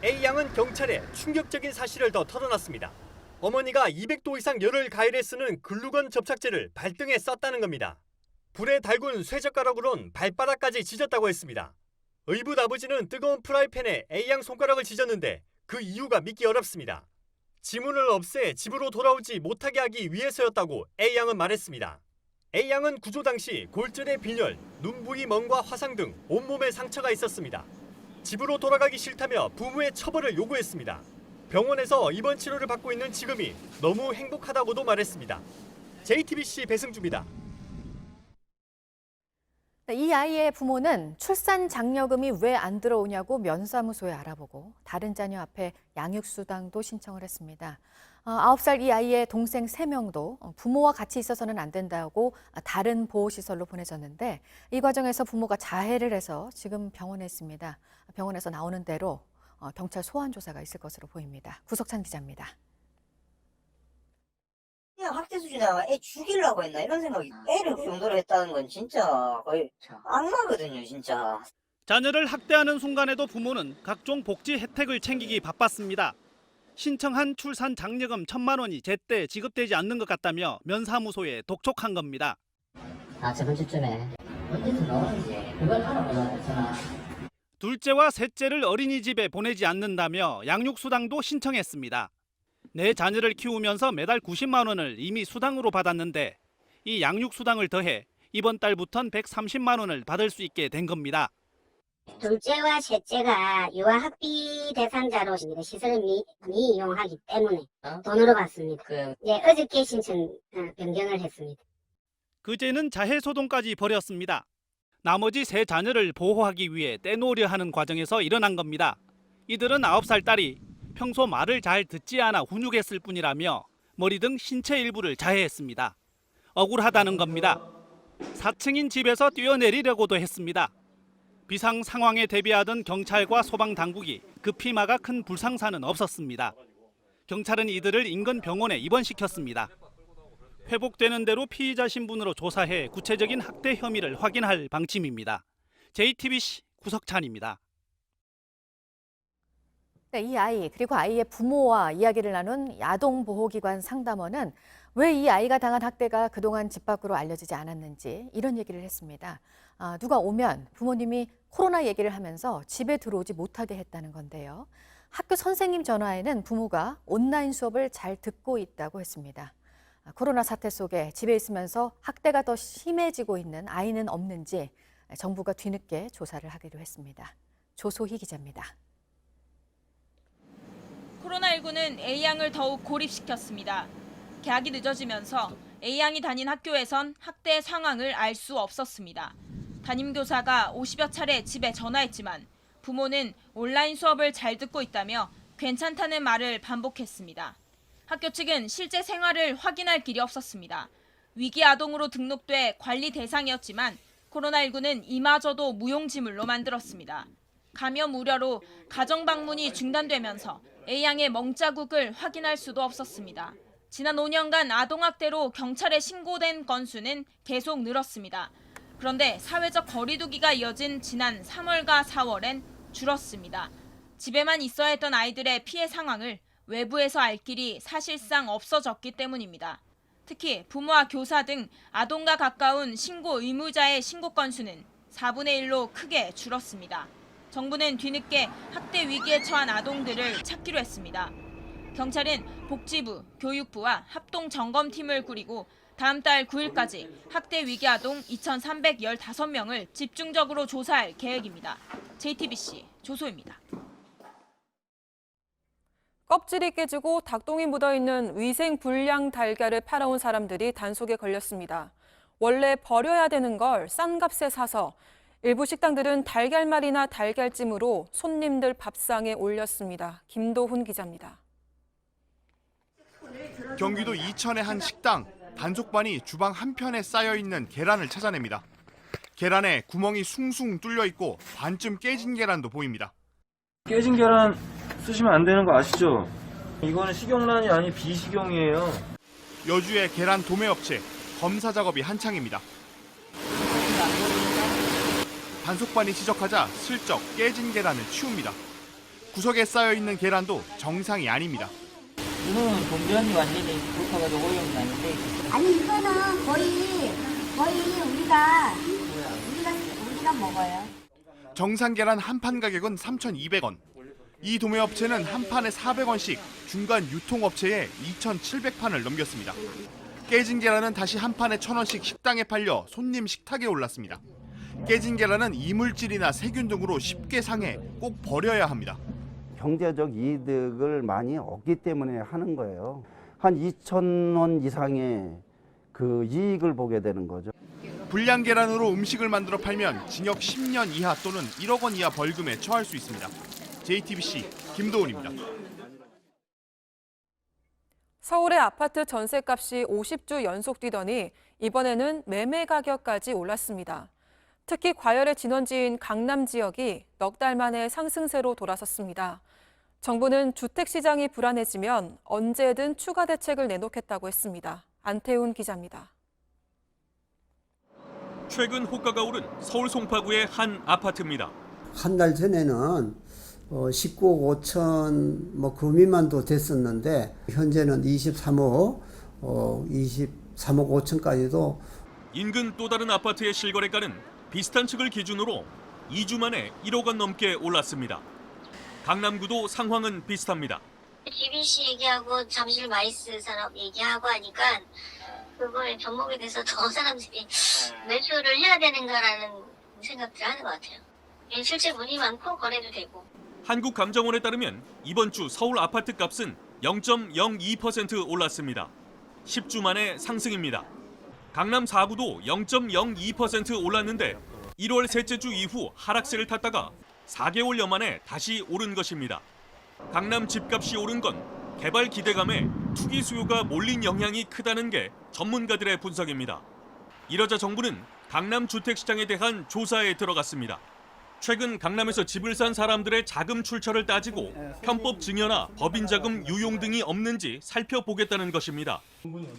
[SPEAKER 14] A양은 경찰에 충격적인 사실을 더 털어놨습니다. 어머니가 200도 이상 열을 가열해 쓰는 글루건 접착제를 발등에 썼다는 겁니다. 불에 달군 쇠젓가락으론 발바닥까지 찢었다고 했습니다. 의붓 아버지는 뜨거운 프라이팬에 A양 손가락을 찢었는데 그 이유가 믿기 어렵습니다. 지문을 없애 집으로 돌아오지 못하게 하기 위해서였다고 A양은 말했습니다. A양은 구조 당시 골절의 빈혈, 눈부리 멍과 화상 등 온몸에 상처가 있었습니다. 집으로 돌아가기 싫다며 부모의 처벌을 요구했습니다. 병원에서 입원 치료를 받고 있는 지금이 너무 행복하다고도 말했습니다. JTBC 배승주입니다.
[SPEAKER 2] 이 아이의 부모는 출산 장려금이 왜 안 들어오냐고 면사무소에 알아보고 다른 자녀 앞에 양육수당도 신청을 했습니다. 9살 이 아이의 동생 3명도 부모와 같이 있어서는 안 된다고 다른 보호시설로 보내졌는데 이 과정에서 부모가 자해를 해서 지금 병원에 있습니다. 병원에서 나오는 대로 경찰 소환 조사가 있을 것으로 보입니다. 구석찬 기자입니다.
[SPEAKER 3] 그냥 학대 수준이나 애 죽이려고 했나 이런 생각이 애를 그 정도로 했다는 건 진짜 거의 악마거든요 진짜.
[SPEAKER 15] 자녀를 학대하는 순간에도 부모는 각종 복지 혜택을 챙기기 바빴습니다. 신청한 출산 장려금 1,000만 원이 제때 지급되지 않는 것 같다며 면사무소에 독촉한 겁니다.
[SPEAKER 3] 저번 주쯤에 언제든 나오는지 그걸 알아보려고 했잖아.
[SPEAKER 15] 둘째와 셋째를 어린이집에 보내지 않는다며 양육수당도 신청했습니다. 내 자녀를 키우면서 매달 90만 원을 이미 수당으로 받았는데 이 양육수당을 더해 이번 달부터는 130만 원을 받을 수 있게 된 겁니다.
[SPEAKER 17] 둘째와 셋째가 유아학비 대상자로 시설을 미이용하기 때문에 돈으로 받습니다. 어저께 신청 변경을 했습니다.
[SPEAKER 15] 그제는 자해소동까지 벌였습니다. 나머지 3 자녀를 보호하기 위해 떼놓으려 하는 과정에서 일어난 겁니다. 이들은 9살 딸이 평소 말을 잘 듣지 않아 훈육했을 뿐이라며 머리 등 신체 일부를 자해했습니다. 억울하다는 겁니다. 4층인 집에서 뛰어내리려고도 했습니다. 비상 상황에 대비하던 경찰과 소방당국이 급히 막아 큰 불상사는 없었습니다. 경찰은 이들을 인근 병원에 입원시켰습니다. 회복되는 대로 피의자 신분으로 조사해 구체적인 학대 혐의를 확인할 방침입니다. JTBC 구석찬입니다.
[SPEAKER 2] 이 아이 그리고 아이의 부모와 이야기를 나눈 아동보호기관 상담원은 왜 이 아이가 당한 학대가 그동안 집 밖으로 알려지지 않았는지 이런 얘기를 했습니다. 누가 오면 부모님이 코로나 얘기를 하면서 집에 들어오지 못하게 했다는 건데요. 학교 선생님 전화에는 부모가 온라인 수업을 잘 듣고 있다고 했습니다. 코로나 사태 속에 집에 있으면서 학대가 더 심해지고 있는 아이는 없는지 정부가 뒤늦게 조사를 하기로 했습니다. 조소희 기자입니다.
[SPEAKER 23] 코로나19는 A양을 더욱 고립시켰습니다. 개학이 늦어지면서 A양이 다닌 학교에선 학대 상황을 알 수 없었습니다. 담임교사가 50여 차례 집에 전화했지만 부모는 온라인 수업을 잘 듣고 있다며 괜찮다는 말을 반복했습니다. 학교 측은 실제 생활을 확인할 길이 없었습니다. 위기 아동으로 등록돼 관리 대상이었지만 코로나19는 이마저도 무용지물로 만들었습니다. 감염 우려로 가정 방문이 중단되면서 A양의 멍자국을 확인할 수도 없었습니다. 지난 5년간 아동학대로 경찰에 신고된 건수는 계속 늘었습니다. 그런데 사회적 거리두기가 이어진 지난 3월과 4월엔 줄었습니다. 집에만 있어야 했던 아이들의 피해 상황을 외부에서 알 길이 사실상 없어졌기 때문입니다. 특히 부모와 교사 등 아동과 가까운 신고 의무자의 신고 건수는 4분의 1로 크게 줄었습니다. 정부는 뒤늦게 학대 위기에 처한 아동들을 찾기로 했습니다. 경찰은 복지부, 교육부와 합동 점검팀을 꾸리고 다음 달 9일까지 학대 위기 아동 2,315명을 집중적으로 조사할 계획입니다. JTBC 조소입니다.
[SPEAKER 6] 껍질이 깨지고 닭똥이 묻어있는 위생 불량 달걀을 팔아온 사람들이 단속에 걸렸습니다. 원래 버려야 되는 걸 싼 값에 사서 일부 식당들은 달걀말이나 달걀찜으로 손님들 밥상에 올렸습니다. 김도훈 기자입니다.
[SPEAKER 18] 경기도 이천의 한 식당, 단속반이 주방 한편에 쌓여있는 계란을 찾아냅니다. 계란에 구멍이 숭숭 뚫려 있고 반쯤 깨진 계란도 보입니다.
[SPEAKER 19] 깨진 계란 쓰시면 안 되는 거 아시죠? 이거는 식용란이 아닌 비식용이에요.
[SPEAKER 18] 여주의 계란 도매업체, 검사 작업이 한창입니다. 단속반이 지적하자 슬쩍 깨진 계란을 치웁니다. 구석에 쌓여있는 계란도 정상이 아닙니다.
[SPEAKER 3] 이거는 본전이 완전히 불타가지고 오염이 나는데.
[SPEAKER 20] 아니 이거는 거의 우리가 먹어요.
[SPEAKER 18] 정상 계란 한 판 가격은 3,200원. 이 도매업체는 한 판에 400원씩 중간 유통업체에 2,700판을 넘겼습니다. 깨진 계란은 다시 한 판에 1,000원씩 식당에 팔려 손님 식탁에 올랐습니다. 깨진 계란은 이물질이나 세균 등으로 쉽게 상해 꼭 버려야 합니다.
[SPEAKER 4] 경제적 이득을 많이 얻기 때문에 하는 거예요. 한 2,000원 이상의 그 이익을 보게 되는 거죠.
[SPEAKER 18] 불량 계란으로 음식을 만들어 팔면 징역 10년 이하 또는 1억 원 이하 벌금에 처할 수 있습니다. JTBC 김도훈입니다.
[SPEAKER 6] 서울의 아파트 전셋값이 50주 연속 뛰더니 이번에는 매매 가격까지 올랐습니다. 특히 과열의 진원지인 강남 지역이 넉 달 만에 상승세로 돌아섰습니다. 정부는 주택시장이 불안해지면 언제든 추가 대책을 내놓겠다고 했습니다. 안태훈 기자입니다.
[SPEAKER 8] 최근 호가가 오른 서울 송파구의 한 아파트입니다.
[SPEAKER 5] 한 달 전에는 19억 5천 그 미만도 됐었는데 현재는 23억 5천까지도.
[SPEAKER 8] 인근 또 다른 아파트의 실거래가는 비슷한 측을 기준으로 2주 만에 1억 원 넘게 올랐습니다. 강남구도 상황은 비슷합니다.
[SPEAKER 17] GBC 얘기하고 잠실 마이스 산업 얘기하고 하니까 그거에 접목이 돼서 더 사람들이 매수를 해야 되는가라는 생각들을 하는 것 같아요. 실제 문의 많고 거래도 되고.
[SPEAKER 8] 한국감정원에 따르면 이번 주 서울 아파트 값은 0.02% 올랐습니다. 10주 만에 상승입니다. 강남 4구도 0.02% 올랐는데 1월 셋째 주 이후 하락세를 탔다가 4개월여 만에 다시 오른 것입니다. 강남 집값이 오른 건 개발 기대감에 투기 수요가 몰린 영향이 크다는 게 전문가들의 분석입니다. 이러자 정부는 강남 주택시장에 대한 조사에 들어갔습니다. 최근 강남에서 집을 산 사람들의 자금 출처를 따지고 편법 증여나 법인 자금 유용 등이 없는지 살펴보겠다는 것입니다.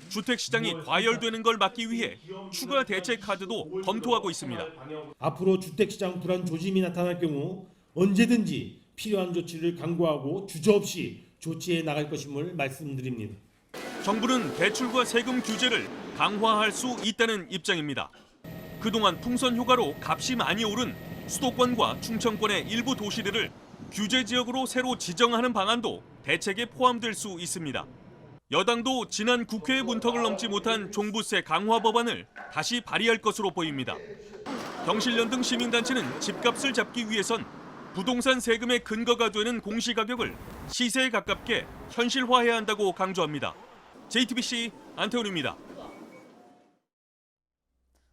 [SPEAKER 8] 주택시장이 과열되는 걸 막기 위해 추가 대책 카드도 검토하고 있습니다.
[SPEAKER 7] 앞으로 주택시장 불안 조짐이 나타날 경우 언제든지 필요한 조치를 강구하고 주저없이 조치해 나갈 것임을 말씀드립니다.
[SPEAKER 8] 정부는 대출과 세금 규제를 강화할 수 있다는 입장입니다. 그동안 풍선 효과로 값이 많이 오른 수도권과 충청권의 일부 도시들을 규제 지역으로 새로 지정하는 방안도 대책에 포함될 수 있습니다. 여당도 지난 국회의 문턱을 넘지 못한 종부세 강화 법안을 다시 발의할 것으로 보입니다. 경실련 등 시민단체는 집값을 잡기 위해선 부동산 세금의 근거가 되는 공시가격을 시세에 가깝게 현실화해야 한다고 강조합니다. JTBC 안태훈입니다.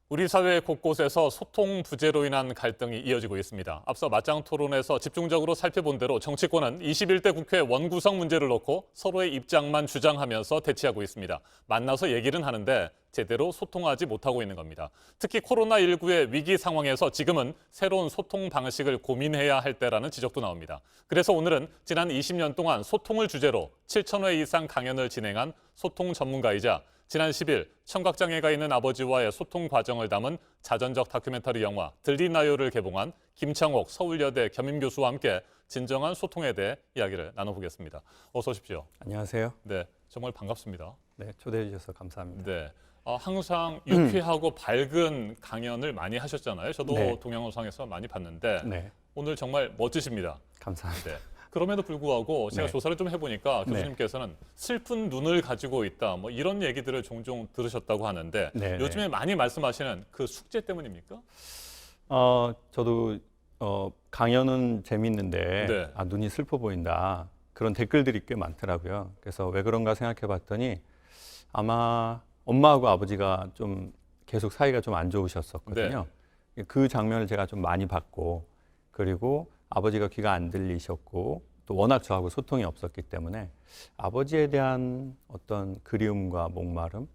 [SPEAKER 1] 우리 사회 곳곳에서 소통 부재로 인한 갈등이 이어지고 있습니다. 앞서 맞짱 토론에서 집중적으로 살펴본 대로 정치권은 21대 국회 원구성 문제를 놓고 서로의 입장만 주장하면서 대치하고 있습니다. 만나서 얘기는 하는데 제대로 소통하지 못하고 있는 겁니다. 특히 코로나19의 위기 상황에서 지금은 새로운 소통 방식을 고민해야 할 때라는 지적도 나옵니다. 그래서 오늘은 지난 20년 동안 소통을 주제로 7,000회 이상 강연을 진행한 소통 전문가이자 지난 10일 청각장애가 있는 아버지와의 소통 과정을 담은 자전적 다큐멘터리 영화 들리나요를 개봉한 김창옥 서울여대 겸임교수와 함께 진정한 소통에 대해 이야기를 나눠보겠습니다. 어서 오십시오.
[SPEAKER 9] 안녕하세요.
[SPEAKER 1] 네, 정말 반갑습니다.
[SPEAKER 9] 네, 초대해 주셔서 감사합니다.
[SPEAKER 1] 네, 항상 유쾌하고 밝은 강연을 많이 하셨잖아요. 저도
[SPEAKER 9] 네.
[SPEAKER 1] 동양호상에서 많이 봤는데
[SPEAKER 9] 네.
[SPEAKER 1] 오늘 정말 멋지십니다.
[SPEAKER 9] 감사합니다.
[SPEAKER 1] 네. 그럼에도 불구하고 제가
[SPEAKER 9] 네.
[SPEAKER 1] 조사를 좀 해보니까
[SPEAKER 9] 네.
[SPEAKER 1] 교수님께서는 슬픈 눈을 가지고 있다, 뭐 이런 얘기들을 종종 들으셨다고 하는데
[SPEAKER 9] 네,
[SPEAKER 1] 요즘에 많이 말씀하시는 그 숙제 때문입니까?
[SPEAKER 9] 저도 강연은 재밌는데
[SPEAKER 1] 네.
[SPEAKER 9] 눈이 슬퍼 보인다. 그런 댓글들이 꽤 많더라고요. 그래서 왜 그런가 생각해 봤더니 아마 엄마하고 아버지가 좀 계속 사이가 좀 안 좋으셨었거든요. 그 장면을 제가 좀 많이 봤고, 그리고 아버지가 귀가 안 들리셨고 또 워낙 저하고 소통이 없었기 때문에 아버지에 대한 어떤 그리움과 목마름,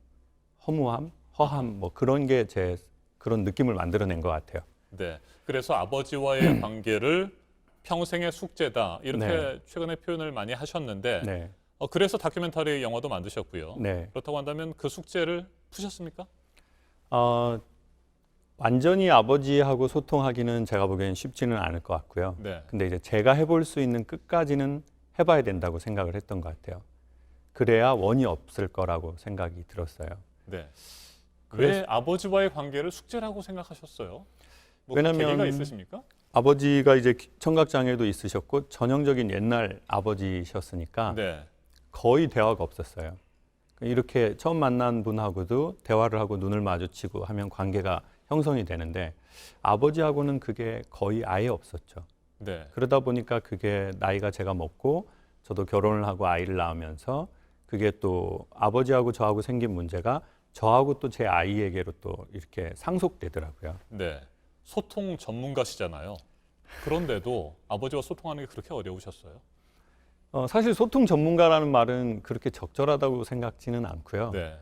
[SPEAKER 9] 허무함, 허함 뭐 그런 게 제 그런 느낌을 만들어낸 것 같아요.
[SPEAKER 1] 네, 그래서 아버지와의 관계를 평생의 숙제다 이렇게
[SPEAKER 9] 네.
[SPEAKER 1] 최근에 표현을 많이 하셨는데
[SPEAKER 9] 네.
[SPEAKER 1] 그래서 다큐멘터리 영화도 만드셨고요.
[SPEAKER 9] 네.
[SPEAKER 1] 그렇다고 한다면 그 숙제를 푸셨습니까?
[SPEAKER 9] 완전히 아버지하고 소통하기는 제가 보기엔 쉽지는 않을 것 같고요.
[SPEAKER 1] 네.
[SPEAKER 9] 근데 이제 제가 해볼 수 있는 끝까지는 해봐야 된다고 생각을 했던 것 같아요. 그래야 원이 없을 거라고 생각이 들었어요.
[SPEAKER 1] 네. 왜 아버지와의 관계를 숙제라고 생각하셨어요? 뭐
[SPEAKER 9] 왜냐면
[SPEAKER 1] 계기가 있으십니까?
[SPEAKER 9] 아버지가 이제 청각장애도 있으셨고 전형적인 옛날 아버지셨으니까
[SPEAKER 1] 네.
[SPEAKER 9] 거의 대화가 없었어요. 이렇게 처음 만난 분하고도 대화를 하고 눈을 마주치고 하면 관계가 형성이 되는데 아버지하고는 그게 거의 아예 없었죠.
[SPEAKER 1] 네.
[SPEAKER 9] 그러다 보니까 그게 나이가 제가 먹고 저도 결혼을 하고 아이를 낳으면서 그게 또 아버지하고 저하고 생긴 문제가 저하고 또 제 아이에게로 또 이렇게 상속되더라고요.
[SPEAKER 1] 네. 소통 전문가시잖아요. 그런데도 아버지와 소통하는 게 그렇게 어려우셨어요?
[SPEAKER 9] 사실 소통 전문가라는 말은 그렇게 적절하다고 생각지는 않고요.
[SPEAKER 1] 네.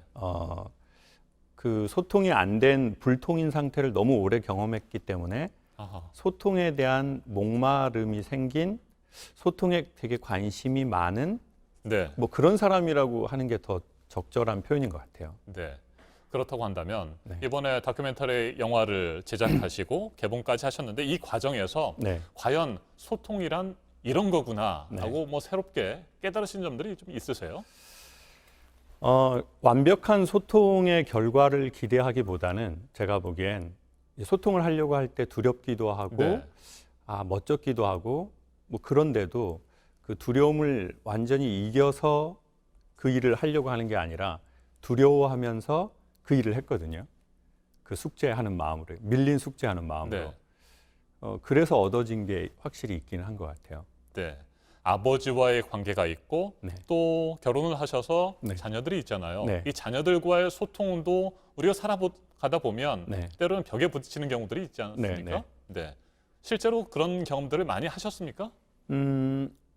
[SPEAKER 9] 그 소통이 안 된 불통인 상태를 너무 오래 경험했기 때문에
[SPEAKER 1] 아하.
[SPEAKER 9] 소통에 대한 목마름이 생긴 소통에 되게 관심이 많은
[SPEAKER 1] 네.
[SPEAKER 9] 뭐 그런 사람이라고 하는 게 더 적절한 표현인 것 같아요.
[SPEAKER 1] 네. 그렇다고 한다면
[SPEAKER 9] 네.
[SPEAKER 1] 이번에 다큐멘터리 영화를 제작하시고 개봉까지 하셨는데 이 과정에서
[SPEAKER 9] 네.
[SPEAKER 1] 과연 소통이란 이런 거구나
[SPEAKER 9] 네.
[SPEAKER 1] 하고 뭐 새롭게 깨달으신 점들이 좀 있으세요?
[SPEAKER 9] 완벽한 소통의 결과를 기대하기보다는 제가 보기엔 소통을 하려고 할 때 두렵기도 하고
[SPEAKER 1] 네.
[SPEAKER 9] 멋졌기도 하고 뭐 그런데도 그 두려움을 완전히 이겨서 그 일을 하려고 하는 게 아니라 두려워하면서 그 일을 했거든요. 그 숙제하는 마음으로, 밀린 숙제하는 마음으로.
[SPEAKER 1] 네.
[SPEAKER 9] 그래서 얻어진 게 확실히 있기는 한 것 같아요.
[SPEAKER 1] 네. 아버지와의 관계가 있고
[SPEAKER 9] 네.
[SPEAKER 1] 또 결혼을 하셔서
[SPEAKER 9] 네.
[SPEAKER 1] 자녀들이 있잖아요.
[SPEAKER 9] 네.
[SPEAKER 1] 이 자녀들과의 소통도 우리가 살아가다 보면
[SPEAKER 9] 네.
[SPEAKER 1] 때로는 벽에 부딪히는 경우들이 있지 않습니까?
[SPEAKER 9] 네.
[SPEAKER 1] 네. 실제로 그런 경험들을 많이 하셨습니까?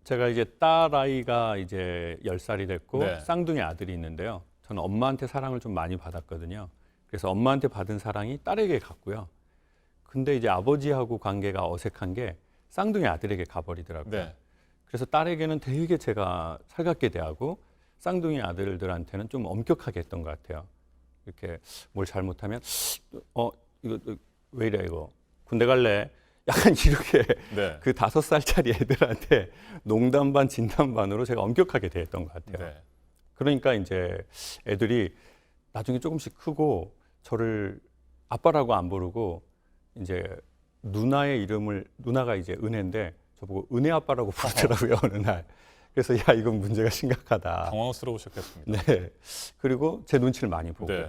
[SPEAKER 9] 제가 이제 딸아이가 이제 10살이 됐고
[SPEAKER 1] 네.
[SPEAKER 9] 쌍둥이 아들이 있는데요. 저는 엄마한테 사랑을 좀 많이 받았거든요. 그래서 엄마한테 받은 사랑이 딸에게 갔고요. 근데 이제 아버지하고 관계가 어색한 게 쌍둥이 아들에게 가버리더라고요.
[SPEAKER 1] 네.
[SPEAKER 9] 그래서 딸에게는 되게 제가 살갑게 대하고 쌍둥이 아들들한테는 좀 엄격하게 했던 것 같아요. 이렇게 뭘 잘못하면 이거 왜 이래 이거 군대 갈래? 약간 이렇게
[SPEAKER 1] 네.
[SPEAKER 9] 그 5살짜리 애들한테 농담 반 진담 반으로 제가 엄격하게 대했던 것 같아요.
[SPEAKER 1] 네.
[SPEAKER 9] 그러니까 이제 애들이 나중에 조금씩 크고 저를 아빠라고 안 부르고 이제 누나의 이름을 누나가 이제 은혜인데 저보고 은혜 아빠라고 부르더라고요 어느 날. 그래서 야 이건 문제가 심각하다.
[SPEAKER 1] 당황스러우셨겠습니다.
[SPEAKER 9] 네. 그리고 제 눈치를 많이 보고.
[SPEAKER 1] 네.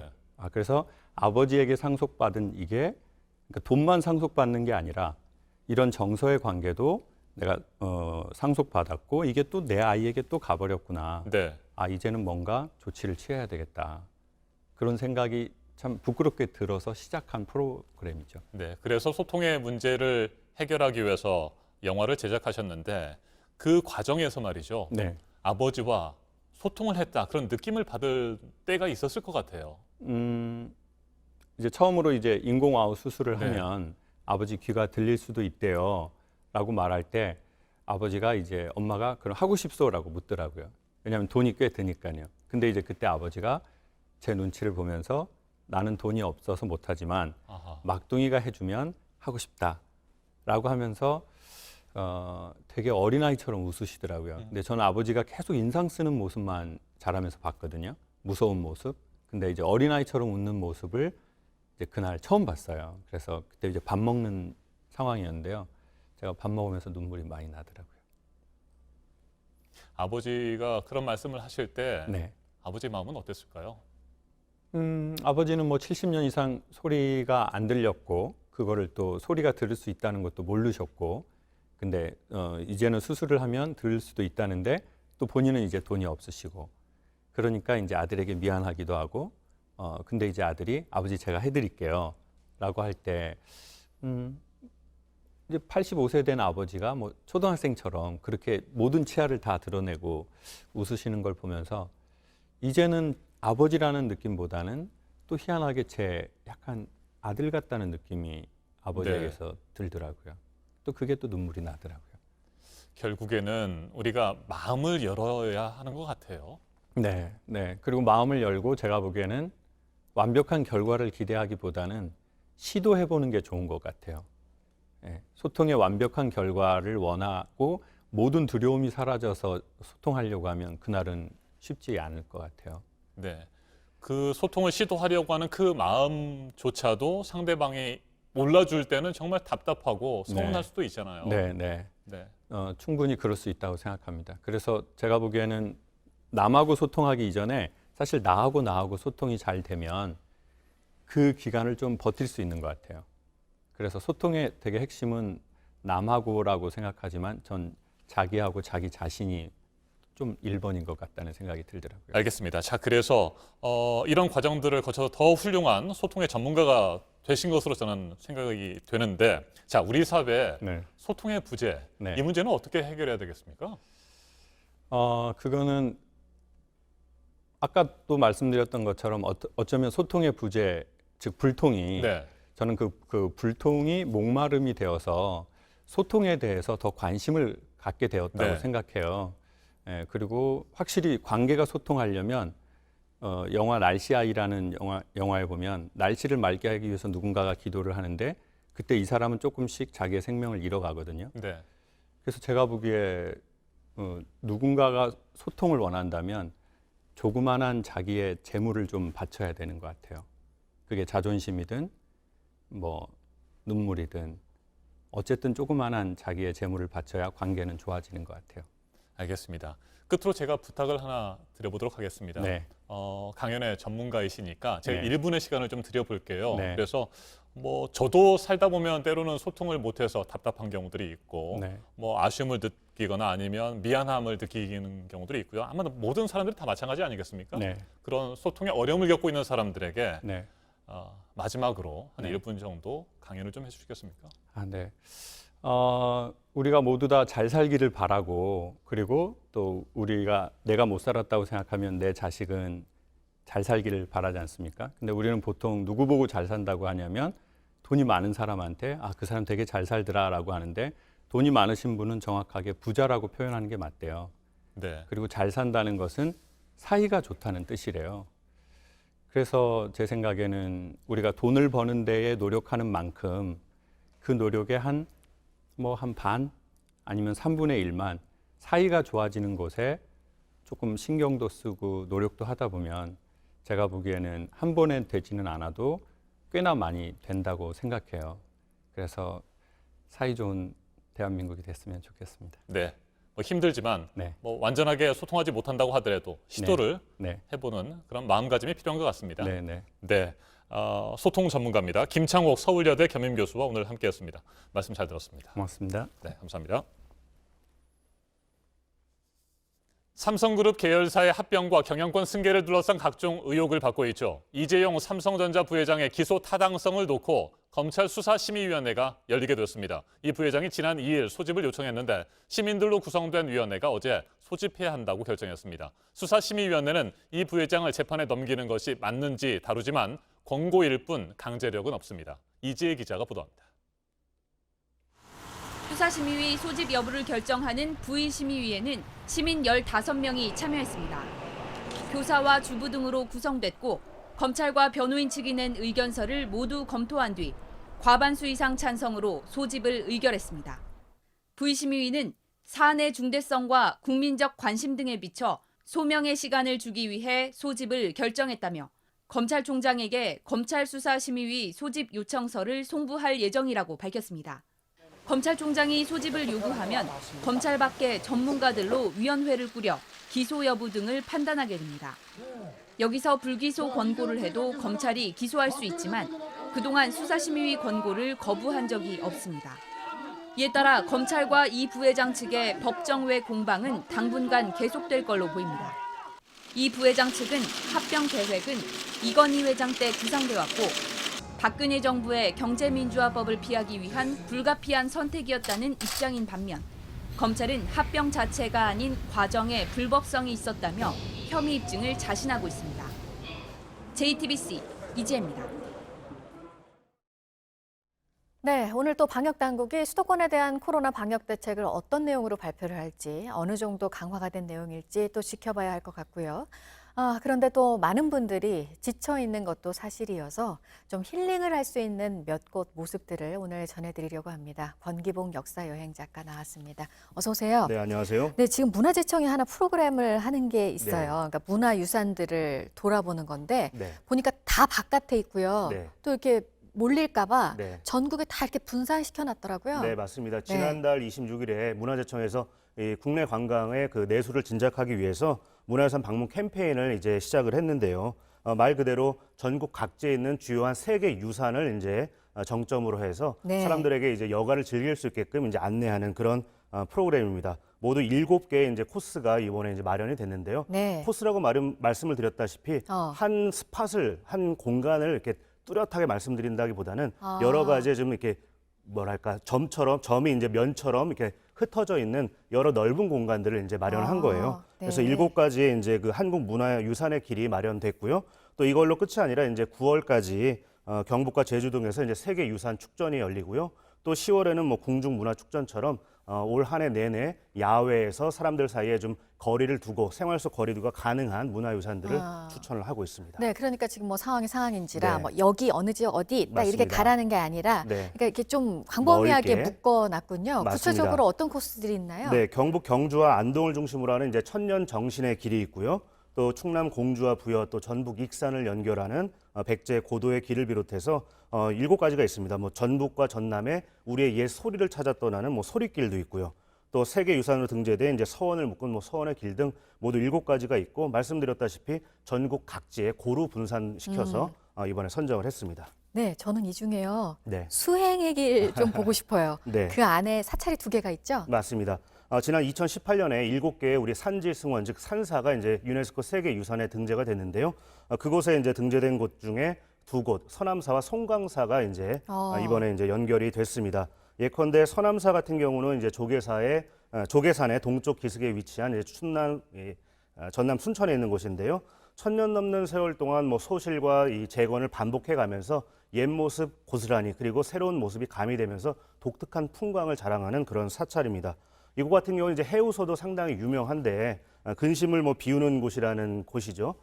[SPEAKER 9] 그래서 아버지에게 상속받은 이게 그러니까 돈만 상속받는 게 아니라 이런 정서의 관계도 내가 상속받았고 이게 또 내 아이에게 또 가버렸구나.
[SPEAKER 1] 네.
[SPEAKER 9] 이제는 뭔가 조치를 취해야 되겠다. 그런 생각이 참 부끄럽게 들어서 시작한 프로그램이죠.
[SPEAKER 1] 네. 그래서 소통의 문제를 해결하기 위해서 영화를 제작하셨는데 그 과정에서 말이죠.
[SPEAKER 9] 네.
[SPEAKER 1] 아버지와 소통을 했다. 그런 느낌을 받을 때가 있었을 것 같아요.
[SPEAKER 9] 이제 처음으로 이제 인공아웃 수술을
[SPEAKER 1] 네.
[SPEAKER 9] 하면 아버지 귀가 들릴 수도 있대요. 라고 말할 때 아버지가 이제 엄마가 그럼 하고 싶소라고 묻더라고요. 왜냐하면 돈이 꽤 드니까요. 근데 이제 그때 아버지가 제 눈치를 보면서 나는 돈이 없어서 못하지만
[SPEAKER 1] 아하.
[SPEAKER 9] 막둥이가 해주면 하고 싶다라고 하면서 되게 어린아이처럼 웃으시더라고요. 근데 저는 아버지가 계속 인상 쓰는 모습만 자라면서 봤거든요. 무서운 모습. 근데 이제 어린아이처럼 웃는 모습을 이제 그날 처음 봤어요. 그래서 그때 이제 밥 먹는 상황이었는데요. 제가 밥 먹으면서 눈물이 많이 나더라고요.
[SPEAKER 1] 아버지가 그런 말씀을 하실 때
[SPEAKER 9] 네.
[SPEAKER 1] 아버지 마음은 어땠을까요?
[SPEAKER 9] 아버지는 뭐 70년 이상 소리가 안 들렸고 그거를 또 소리가 들을 수 있다는 것도 모르셨고 근데 이제는 수술을 하면 들을 수도 있다는데 또 본인은 이제 돈이 없으시고 그러니까 이제 아들에게 미안하기도 하고 근데 이제 아들이 아버지 제가 해드릴게요 라고 할 때 이제 85세 된 아버지가 뭐 초등학생처럼 그렇게 모든 치아를 다 드러내고 웃으시는 걸 보면서 이제는 아버지라는 느낌보다는 또 희한하게 제 약간 아들 같다는 느낌이 아버지에게서 들더라고요. 또 그게 또 눈물이 나더라고요.
[SPEAKER 1] 결국에는 우리가 마음을 열어야 하는 것 같아요.
[SPEAKER 9] 네, 네. 그리고 마음을 열고 제가 보기에는 완벽한 결과를 기대하기보다는 시도해보는 게 좋은 것 같아요. 네, 소통의 완벽한 결과를 원하고 모든 두려움이 사라져서 소통하려고 하면 그날은 쉽지 않을 것 같아요.
[SPEAKER 1] 네. 그 소통을 시도하려고 하는 그 마음조차도 상대방이 몰라줄 때는 정말 답답하고 서운할
[SPEAKER 9] 네.
[SPEAKER 1] 수도 있잖아요.
[SPEAKER 9] 네, 네.
[SPEAKER 1] 네.
[SPEAKER 9] 충분히 그럴 수 있다고 생각합니다. 그래서 제가 보기에는 남하고 소통하기 이전에 사실 나하고 소통이 잘 되면 그 기간을 좀 버틸 수 있는 것 같아요. 그래서 소통의 되게 핵심은 남하고라고 생각하지만 전 자기하고 자기 자신이 좀 1번인 것 같다는 생각이 들더라고요.
[SPEAKER 1] 알겠습니다. 자, 그래서 이런 과정들을 거쳐서 더 훌륭한 소통의 전문가가 되신 것으로 저는 생각이 되는데, 자, 우리 사회
[SPEAKER 9] 네.
[SPEAKER 1] 소통의 부재,
[SPEAKER 9] 네.
[SPEAKER 1] 이 문제는 어떻게 해결해야 되겠습니까?
[SPEAKER 9] 그거는 아까 또 말씀드렸던 것처럼 어쩌면 소통의 부재, 즉 불통이
[SPEAKER 1] 네.
[SPEAKER 9] 저는 그 불통이 목마름이 되어서 소통에 대해서 더 관심을 갖게 되었다고
[SPEAKER 1] 네.
[SPEAKER 9] 생각해요. 예, 그리고 확실히 관계가 소통하려면 영화 날씨아이라는 영화에 보면 날씨를 맑게 하기 위해서 누군가가 기도를 하는데 그때 이 사람은 조금씩 자기의 생명을 잃어가거든요.
[SPEAKER 1] 네.
[SPEAKER 9] 그래서 제가 보기에 누군가가 소통을 원한다면 조그만한 자기의 재물을 좀 바쳐야 되는 것 같아요. 그게 자존심이든 뭐 눈물이든 어쨌든 조그만한 자기의 재물을 바쳐야 관계는 좋아지는 것 같아요.
[SPEAKER 1] 알겠습니다. 끝으로 제가 부탁을 하나 드려보도록 하겠습니다.
[SPEAKER 9] 네.
[SPEAKER 1] 강연의 전문가이시니까 제가
[SPEAKER 9] 네.
[SPEAKER 1] 1분의 시간을 좀 드려볼게요.
[SPEAKER 9] 네.
[SPEAKER 1] 그래서 뭐 저도 살다 보면 때로는 소통을 못해서 답답한 경우들이 있고
[SPEAKER 9] 네.
[SPEAKER 1] 뭐 아쉬움을 느끼거나 아니면 미안함을 느끼는 경우들이 있고요. 아마 모든 사람들이 다 마찬가지 아니겠습니까?
[SPEAKER 9] 네.
[SPEAKER 1] 그런 소통에 어려움을 겪고 있는 사람들에게
[SPEAKER 9] 네.
[SPEAKER 1] 마지막으로 한
[SPEAKER 9] 네.
[SPEAKER 1] 1분 정도 강연을 좀 해주시겠습니까?
[SPEAKER 9] 네. 우리가 모두 다 잘 살기를 바라고 그리고 또 내가 못 살았다고 생각하면 내 자식은 잘 살기를 바라지 않습니까? 근데 우리는 보통 누구 보고 잘 산다고 하냐면 돈이 많은 사람한테 그 사람 되게 잘 살더라라고 하는데 돈이 많으신 분은 정확하게 부자라고 표현하는 게 맞대요.
[SPEAKER 1] 네.
[SPEAKER 9] 그리고 잘 산다는 것은 사이가 좋다는 뜻이래요. 그래서 제 생각에는 우리가 돈을 버는 데에 노력하는 만큼 그 노력의 한 반 아니면 3분의 1만 사이가 좋아지는 곳에 조금 신경도 쓰고 노력도 하다 보면 제가 보기에는 한 번에 되지는 않아도 꽤나 많이 된다고 생각해요. 그래서 사이 좋은 대한민국이 됐으면 좋겠습니다.
[SPEAKER 1] 네. 뭐 힘들지만
[SPEAKER 9] 네.
[SPEAKER 1] 뭐 완전하게 소통하지 못한다고 하더라도 시도를
[SPEAKER 9] 네.
[SPEAKER 1] 해보는 그런 마음가짐이 필요한 것 같습니다.
[SPEAKER 9] 네, 네.
[SPEAKER 1] 네. 소통 전문가입니다. 김창옥 서울여대 겸임교수와 오늘 함께했습니다. 말씀 잘 들었습니다.
[SPEAKER 9] 고맙습니다.
[SPEAKER 1] 네, 감사합니다. 삼성그룹 계열사의 합병과 경영권 승계를 둘러싼 각종 의혹을 받고 있죠. 이재용 삼성전자 부회장의 기소 타당성을 놓고 검찰 수사심의위원회가 열리게 됐습니다. 이 부회장이 지난 2일 소집을 요청했는데 시민들로 구성된 위원회가 어제 소집해야 한다고 결정했습니다. 수사심의위원회는 이 부회장을 재판에 넘기는 것이 맞는지 다루지만 권고일 뿐 강제력은 없습니다. 이지혜 기자가 보도합니다.
[SPEAKER 10] 수사심의위 소집 여부를 결정하는 부의심의위에는 시민 15명이 참여했습니다. 교사와 주부 등으로 구성됐고 검찰과 변호인 측이 낸 의견서를 모두 검토한 뒤 과반수 이상 찬성으로 소집을 의결했습니다. 부의심의위는 사안의 중대성과 국민적 관심 등에 비춰 소명의 시간을 주기 위해 소집을 결정했다며 검찰총장에게 검찰수사심의위 소집 요청서를 송부할 예정이라고 밝혔습니다. 검찰총장이 소집을 요구하면 검찰 밖의 전문가들로 위원회를 꾸려 기소 여부 등을 판단하게 됩니다. 여기서 불기소 권고를 해도 검찰이 기소할 수 있지만 그동안 수사심의위 권고를 거부한 적이 없습니다. 이에 따라 검찰과 이 부회장 측의 법정외 공방은 당분간 계속될 걸로 보입니다. 이 부회장 측은 합병 계획은 이건희 회장 때 구상돼왔고 박근혜 정부의 경제민주화법을 피하기 위한 불가피한 선택이었다는 입장인 반면 검찰은 합병 자체가 아닌 과정에 불법성이 있었다며 혐의 입증을 자신하고 있습니다. JTBC 이지혜입니다.
[SPEAKER 2] 네, 오늘 또 방역당국이 수도권에 대한 코로나 방역 대책을 어떤 내용으로 발표를 할지, 어느 정도 강화가 된 내용일지 또 지켜봐야 할 것 같고요. 그런데 또 많은 분들이 지쳐 있는 것도 사실이어서 좀 힐링을 할 수 있는 몇 곳 모습들을 오늘 전해드리려고 합니다. 권기봉 역사여행 작가 나왔습니다. 어서 오세요.
[SPEAKER 11] 네, 안녕하세요.
[SPEAKER 2] 네, 지금 문화재청이 하나 프로그램을 하는 게 있어요.
[SPEAKER 11] 네.
[SPEAKER 2] 그러니까 문화유산들을 돌아보는 건데
[SPEAKER 11] 네.
[SPEAKER 2] 보니까 다 바깥에 있고요.
[SPEAKER 11] 네.
[SPEAKER 2] 또 이렇게 몰릴까봐
[SPEAKER 11] 네.
[SPEAKER 2] 전국에 다 이렇게 분산시켜 놨더라고요.
[SPEAKER 11] 네, 맞습니다. 지난달 26일에 문화재청에서 이 국내 관광의 그 내수를 진작하기 위해서 문화유산 방문 캠페인을 이제 시작을 했는데요. 말 그대로 전국 각지에 있는 주요한 세계 유산을 이제 정점으로 해서
[SPEAKER 2] 네.
[SPEAKER 11] 사람들에게 이제 여가를 즐길 수 있게끔 이제 안내하는 그런 프로그램입니다. 모두 7개의 이제 코스가 이번에 이제 마련이 됐는데요.
[SPEAKER 2] 네.
[SPEAKER 11] 코스라고 말씀을 드렸다시피 한 스팟을 한 공간을 이렇게 뚜렷하게 말씀드린다기보다는 여러 가지 좀 이렇게 뭐랄까 점이 이제 면처럼 이렇게 흩어져 있는 여러 넓은 공간들을 이제 마련한 거예요.
[SPEAKER 2] 네.
[SPEAKER 11] 그래서 7가지의 이제 그 한국 문화유산의 길이 마련됐고요. 또 이걸로 끝이 아니라 이제 9월까지 경북과 제주 등에서 이제 세계 유산 축전이 열리고요. 또 10월에는 뭐 궁중 문화 축전처럼 올 한 해 내내 야외에서 사람들 사이에 좀 거리를 두고 생활 속 거리두기가 가능한 문화유산들을 추천을 하고 있습니다.
[SPEAKER 2] 네, 그러니까 지금 뭐 상황이 상황인지라
[SPEAKER 11] 네.
[SPEAKER 2] 뭐 여기 어느 지역 어디 딱 이렇게
[SPEAKER 11] 맞습니다.
[SPEAKER 2] 가라는 게 아니라
[SPEAKER 11] 네.
[SPEAKER 2] 그러니까 이렇게 좀 광범위하게
[SPEAKER 11] 넓게.
[SPEAKER 2] 묶어놨군요.
[SPEAKER 11] 맞습니다.
[SPEAKER 2] 구체적으로 어떤 코스들이 있나요?
[SPEAKER 11] 네, 경북 경주와 안동을 중심으로 하는 이제 천년 정신의 길이 있고요. 또 충남 공주와 부여, 또 전북 익산을 연결하는 백제 고도의 길을 비롯해서 7가지가 있습니다. 뭐 전북과 전남에 우리의 옛 소리를 찾아 떠나는 뭐 소리길도 있고요. 또 세계 유산으로 등재된 이제 서원을 묶은 뭐 서원의 길 등 모두 7가지가 있고 말씀드렸다시피 전국 각지에 고루 분산시켜서 이번에 선정을 했습니다.
[SPEAKER 2] 네, 저는 이 중에요.
[SPEAKER 11] 네.
[SPEAKER 2] 수행의 길 좀 보고 싶어요.
[SPEAKER 11] 네.
[SPEAKER 2] 그 안에 사찰이 2개가 있죠?
[SPEAKER 11] 맞습니다. 지난 2018년에 7개의 우리 산지 승원, 즉 산사가 이제 유네스코 세계 유산에 등재가 됐는데요. 그곳에 이제 등재된 곳 중에 2곳, 서남사와 송광사가 이제 이번에 이제 연결이 됐습니다. 예컨대 서남사 같은 경우는 이제 조계산의 동쪽 기슭에 위치한 이제 전남 순천에 있는 곳인데요. 1000년 넘는 세월 동안 뭐 소실과 이 재건을 반복해 가면서 옛 모습 고스란히 그리고 새로운 모습이 가미되면서 독특한 풍광을 자랑하는 그런 사찰입니다. 이곳 같은 경우는 이제 해우소도 상당히 유명한데 근심을 뭐 비우는 곳이라는 곳이죠.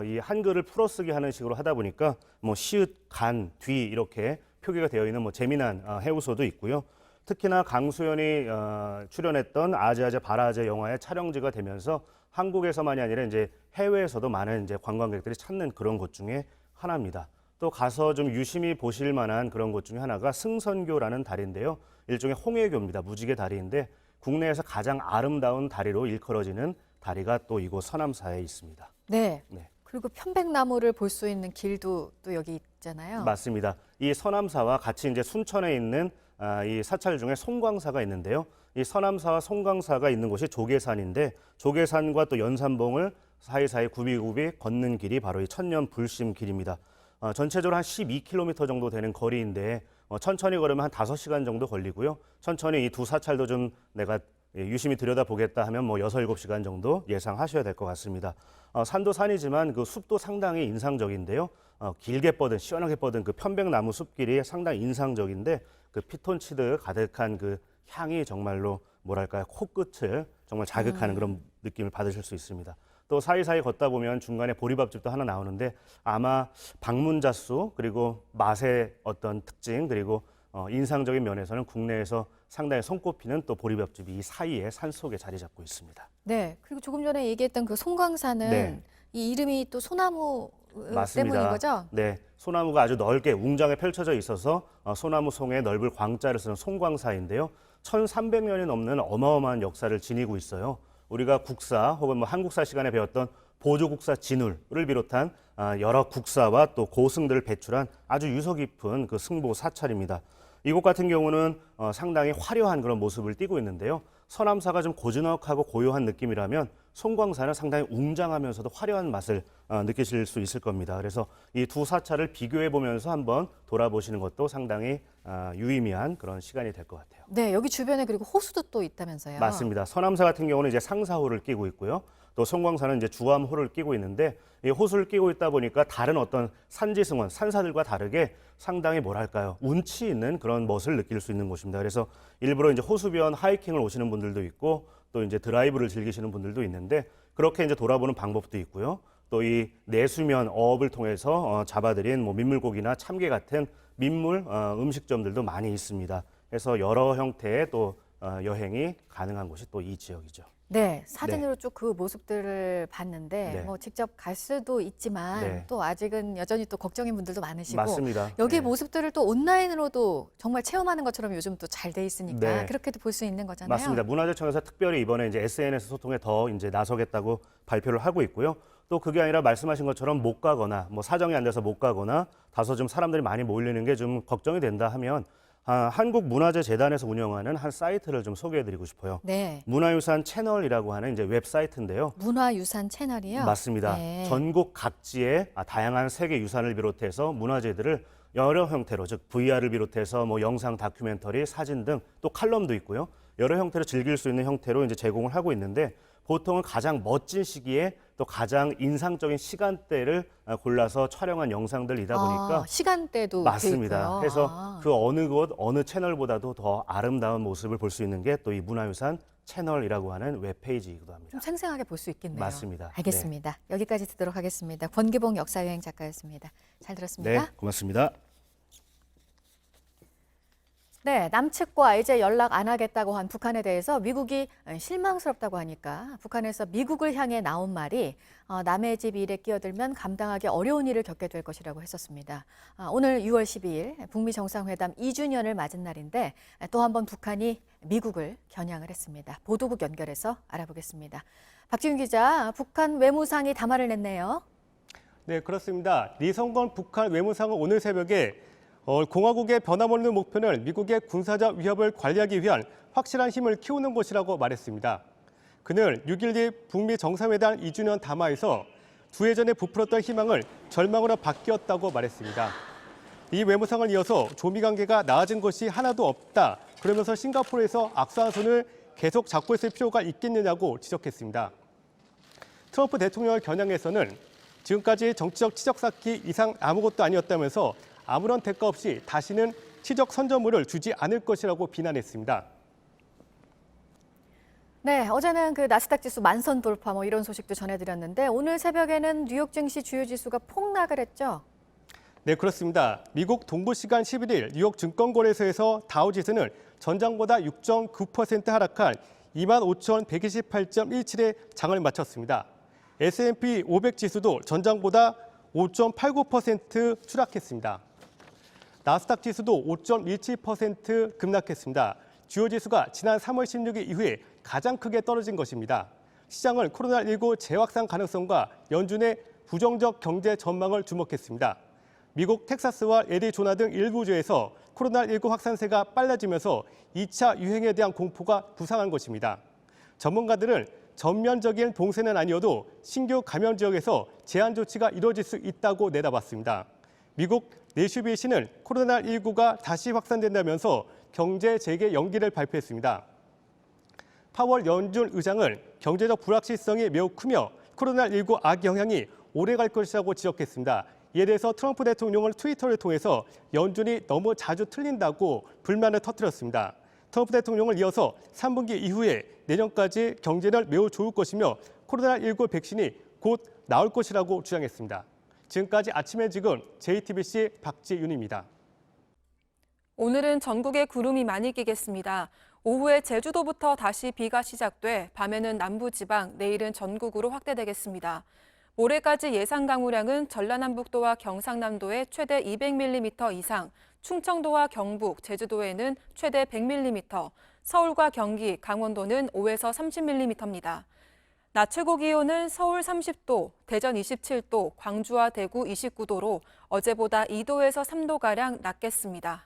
[SPEAKER 11] 이 한글을 풀어쓰기 하는 식으로 하다 보니까 뭐 시읒, 간, 뒤 이렇게 표기가 되어 있는 뭐 재미난 해우소도 있고요. 특히나 강수연이 출연했던 아재아재 바라아재 영화의 촬영지가 되면서 한국에서만이 아니라 이제 해외에서도 많은 이제 관광객들이 찾는 그런 곳 중에 하나입니다. 또 가서 좀 유심히 보실 만한 그런 곳 중에 하나가 승선교라는 다리인데요. 일종의 홍해교입니다. 무지개 다리인데 국내에서 가장 아름다운 다리로 일컬어지는 다리가 또 이곳 서남사에 있습니다.
[SPEAKER 2] 네.
[SPEAKER 11] 네.
[SPEAKER 2] 그리고 편백나무를 볼 수 있는 길도 또 여기 있잖아요.
[SPEAKER 11] 맞습니다. 이 서남사와 같이 이제 순천에 있는 이 사찰 중에 송광사가 있는데요. 이 서남사와 송광사가 있는 곳이 조계산인데 조계산과 또 연산봉을 사이사이 굽이굽이 걷는 길이 바로 이 천년 불심 길입니다. 전체적으로 한 12km 정도 되는 거리인데 천천히 걸으면 한 5시간 정도 걸리고요. 천천히 이 두 사찰도 좀 내가 유심히 들여다보겠다 하면 뭐 6, 7시간 정도 예상하셔야 될 것 같습니다. 산도 산이지만 그 숲도 상당히 인상적인데요. 길게 뻗은 시원하게 뻗은 그 편백나무 숲길이 상당히 인상적인데 그 피톤치드 가득한 그 향이 정말로 뭐랄까요, 코끝을 정말 자극하는 그런 느낌을 받으실 수 있습니다. 또 사이사이 걷다 보면 중간에 보리밥집도 하나 나오는데 아마 방문자 수 그리고 맛의 어떤 특징 그리고 인상적인 면에서는 국내에서 상당히 손꼽히는 또 보리밥집이 이 사이에 산속에 자리 잡고 있습니다.
[SPEAKER 2] 네. 그리고 조금 전에 얘기했던 그 송광사는
[SPEAKER 11] 네.
[SPEAKER 2] 이 이름이 또 소나무
[SPEAKER 11] 맞습니다.
[SPEAKER 2] 때문인 거죠?
[SPEAKER 11] 네, 소나무가 아주 넓게 웅장하게 펼쳐져 있어서 소나무 송에 넓을 광자를 쓰는 송광사인데요. 1300년이 넘는 어마어마한 역사를 지니고 있어요. 우리가 국사 혹은 뭐 한국사 시간에 배웠던 보조국사 진울을 비롯한 여러 국사와 또 고승들을 배출한 아주 유서 깊은 그 승보 사찰입니다. 이곳 같은 경우는 상당히 화려한 그런 모습을 띠고 있는데요. 서남사가 좀 고즈넉하고 고요한 느낌이라면 송광사는 상당히 웅장하면서도 화려한 맛을 느끼실 수 있을 겁니다. 그래서 이 두 사찰을 비교해 보면서 한번 돌아보시는 것도 상당히 유의미한 그런 시간이 될 것 같아요.
[SPEAKER 2] 네, 여기 주변에 그리고 호수도 또 있다면서요.
[SPEAKER 11] 맞습니다. 서남사 같은 경우는 이제 상사호를 끼고 있고요. 또 송광사는 이제 주암호를 끼고 있는데 이 호수를 끼고 있다 보니까 다른 어떤 산지승원, 산사들과 다르게 상당히 뭐랄까요, 운치 있는 그런 멋을 느낄 수 있는 곳입니다. 그래서 일부러 이제 호수변 하이킹을 오시는 분들도 있고 또 이제 드라이브를 즐기시는 분들도 있는데 그렇게 이제 돌아보는 방법도 있고요. 또 이 내수면 어업을 통해서 잡아들인 뭐 민물고기나 참게 같은 민물 음식점들도 많이 있습니다. 그래서 여러 형태의 또 여행이 가능한 곳이 또 이 지역이죠.
[SPEAKER 2] 네, 사진으로 쭉 그 모습들을 봤는데
[SPEAKER 11] 네.
[SPEAKER 2] 뭐 직접 갈 수도 있지만
[SPEAKER 11] 네.
[SPEAKER 2] 또 아직은 여전히 또 걱정인 분들도 많으시고
[SPEAKER 11] 맞습니다.
[SPEAKER 2] 여기
[SPEAKER 11] 네.
[SPEAKER 2] 모습들을 또 온라인으로도 정말 체험하는 것처럼 요즘 또 잘 돼 있으니까
[SPEAKER 11] 네.
[SPEAKER 2] 그렇게도 볼 수 있는 거잖아요.
[SPEAKER 11] 맞습니다. 문화재청에서 특별히 이번에 이제 SNS 소통에 더 이제 나서겠다고 발표를 하고 있고요. 또 그게 아니라 말씀하신 것처럼 못 가거나 뭐 사정이 안 돼서 못 가거나 다소 좀 사람들이 많이 몰리는 게 좀 걱정이 된다 하면 한국문화재재단에서 운영하는 한 사이트를 좀 소개해드리고 싶어요.
[SPEAKER 2] 네.
[SPEAKER 11] 문화유산 채널이라고 하는 이제 웹사이트인데요.
[SPEAKER 2] 문화유산 채널이요?
[SPEAKER 11] 맞습니다.
[SPEAKER 2] 네.
[SPEAKER 11] 전국 각지의 다양한 세계 유산을 비롯해서 문화재들을 여러 형태로, 즉 VR을 비롯해서 뭐 영상, 다큐멘터리, 사진 등 또 칼럼도 있고요. 여러 형태로 즐길 수 있는 형태로 이제 제공을 하고 있는데 보통은 가장 멋진 시기에 또 가장 인상적인 시간대를 골라서 촬영한 영상들이다 보니까
[SPEAKER 2] 시간대도
[SPEAKER 11] 맞습니다.
[SPEAKER 2] 돼 있고요.
[SPEAKER 11] 그래서 그 어느 곳, 어느 채널보다도 더 아름다운 모습을 볼 수 있는 게 또 이 문화유산 채널이라고 하는 웹페이지이기도 합니다.
[SPEAKER 2] 좀 생생하게 볼 수 있겠네요.
[SPEAKER 11] 맞습니다.
[SPEAKER 2] 알겠습니다. 여기까지 듣도록 하겠습니다. 권기봉 역사여행 작가였습니다. 잘 들었습니다.
[SPEAKER 11] 네, 고맙습니다.
[SPEAKER 2] 네, 남측과 이제 연락 안 하겠다고 한 북한에 대해서 미국이 실망스럽다고 하니까 북한에서 미국을 향해 나온 말이 남의 집 일에 끼어들면 감당하기 어려운 일을 겪게 될 것이라고 했었습니다. 오늘 6월 12일 북미 정상회담 2주년을 맞은 날인데 또 한 번 북한이 미국을 겨냥을 했습니다. 보도국 연결해서 알아보겠습니다. 박지훈 기자, 북한 외무상이 담화를 냈네요.
[SPEAKER 12] 네, 그렇습니다. 리성건 북한 외무상은 오늘 새벽에 공화국의 변함없는 목표는 미국의 군사적 위협을 관리하기 위한 확실한 힘을 키우는 것이라고 말했습니다. 그는 6.12 북미 정상회담 2주년 담화에서 두 해 전에 부풀었던 희망을 절망으로 바뀌었다고 말했습니다. 이 외무상을 이어서 조미 관계가 나아진 것이 하나도 없다. 그러면서 싱가포르에서 악수한 손을 계속 잡고 있을 필요가 있겠느냐고 지적했습니다. 트럼프 대통령을 겨냥해서는 지금까지 정치적 치적 쌓기 이상 아무것도 아니었다면서 아무런 대가 없이 다시는 치적 선전물을 주지 않을 것이라고 비난했습니다.
[SPEAKER 2] 네, 어제는 그 나스닥 지수 만선 돌파 뭐 이런 소식도 전해드렸는데 오늘 새벽에는 뉴욕 증시 주요 지수가 폭락을 했죠.
[SPEAKER 12] 네, 그렇습니다. 미국 동부 시간 11일 뉴욕 증권거래소에서 다우지수는 전장보다 6.9% 하락한 25,128.17의 장을 마쳤습니다. S&P 500 지수도 전장보다 5.89% 추락했습니다. 나스닥 지수도 5.17% 급락했습니다. 주요 지수가 지난 3월 16일 이후에 가장 크게 떨어진 것입니다. 시장은 코로나19 재확산 가능성과 연준의 부정적 경제 전망을 주목했습니다. 미국 텍사스와 애리조나 등 일부 주에서 코로나19 확산세가 빨라지면서 2차 유행에 대한 공포가 부상한 것입니다. 전문가들은 전면적인 봉쇄는 아니어도 신규 감염 지역에서 제한 조치가 이루어질 수 있다고 내다봤습니다. 미국 내슈비시는 코로나19가 다시 확산된다면서 경제 재개 연기를 발표했습니다. 파월 연준 의장은 경제적 불확실성이 매우 크며 코로나19 악영향이 오래 갈 것이라고 지적했습니다. 이에 대해서 트럼프 대통령은 트위터를 통해서 연준이 너무 자주 틀린다고 불만을 터뜨렸습니다. 트럼프 대통령을 이어서 3분기 이후에 내년까지 경제는 매우 좋을 것이며 코로나19 백신이 곧 나올 것이라고 주장했습니다. 지금까지 아침의 지금 JTBC 박지윤입니다.
[SPEAKER 6] 오늘은 전국에 구름이 많이 끼겠습니다. 오후에 제주도부터 다시 비가 시작돼 밤에는 남부지방, 내일은 전국으로 확대되겠습니다. 모레까지 예상 강우량은 전라남북도와 경상남도에 최대 200mm 이상, 충청도와 경북, 제주도에는 최대 100mm, 서울과 경기, 강원도는 5에서 30mm입니다. 낮 최고 기온은 서울 30도, 대전 27도, 광주와 대구 29도로 어제보다 2도에서 3도가량 낮겠습니다.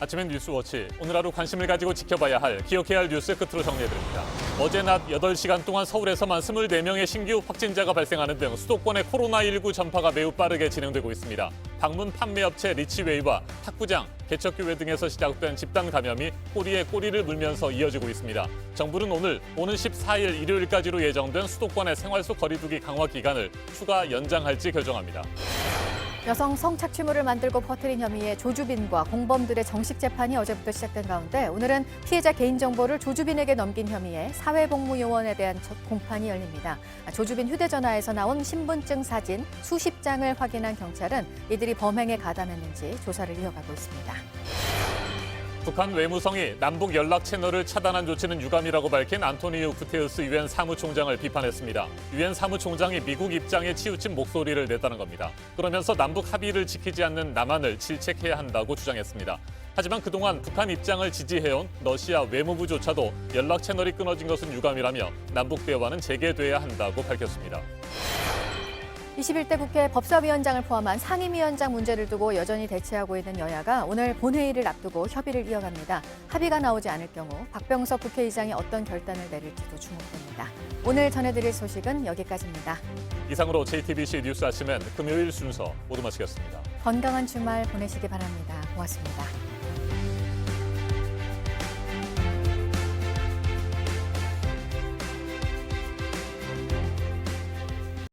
[SPEAKER 1] 아침엔 뉴스워치, 오늘 하루 관심을 가지고 지켜봐야 할, 기억해야 할 뉴스 끝으로 정리해드립니다. 어제 낮 8시간 동안 서울에서만 24명의 신규 확진자가 발생하는 등 수도권의 코로나19 전파가 매우 빠르게 진행되고 있습니다. 방문 판매업체 리치웨이와 탁구장, 개척교회 등에서 시작된 집단 감염이 꼬리에 꼬리를 물면서 이어지고 있습니다. 정부는 오늘 오는 14일 일요일까지로 예정된 수도권의 생활 속 거리두기 강화 기간을 추가 연장할지 결정합니다.
[SPEAKER 2] 여성 성착취물을 만들고 퍼뜨린 혐의의 조주빈과 공범들의 정식 재판이 어제부터 시작된 가운데 오늘은 피해자 개인정보를 조주빈에게 넘긴 혐의의 사회복무요원에 대한 첫 공판이 열립니다. 조주빈 휴대전화에서 나온 신분증 사진 수십 장을 확인한 경찰은 이들이 범행에 가담했는지 조사를 이어가고 있습니다.
[SPEAKER 1] 북한 외무성이 남북 연락 채널을 차단한 조치는 유감이라고 밝힌 안토니우 구테우스 유엔 사무총장을 비판했습니다. 유엔 사무총장이 미국 입장에 치우친 목소리를 냈다는 겁니다. 그러면서 남북 합의를 지키지 않는 남한을 질책해야 한다고 주장했습니다. 하지만 그동안 북한 입장을 지지해온 러시아 외무부조차도 연락 채널이 끊어진 것은 유감이라며 남북 대화는 재개돼야 한다고 밝혔습니다.
[SPEAKER 2] 21대 국회 법사위원장을 포함한 상임위원장 문제를 두고 여전히 대치하고 있는 여야가 오늘 본회의를 앞두고 협의를 이어갑니다. 합의가 나오지 않을 경우 박병석 국회의장이 어떤 결단을 내릴지도 주목됩니다. 오늘 전해드릴 소식은 여기까지입니다.
[SPEAKER 1] 이상으로 JTBC 뉴스 아침엔 금요일 순서 모두 마치겠습니다.
[SPEAKER 2] 건강한 주말 보내시기 바랍니다. 고맙습니다.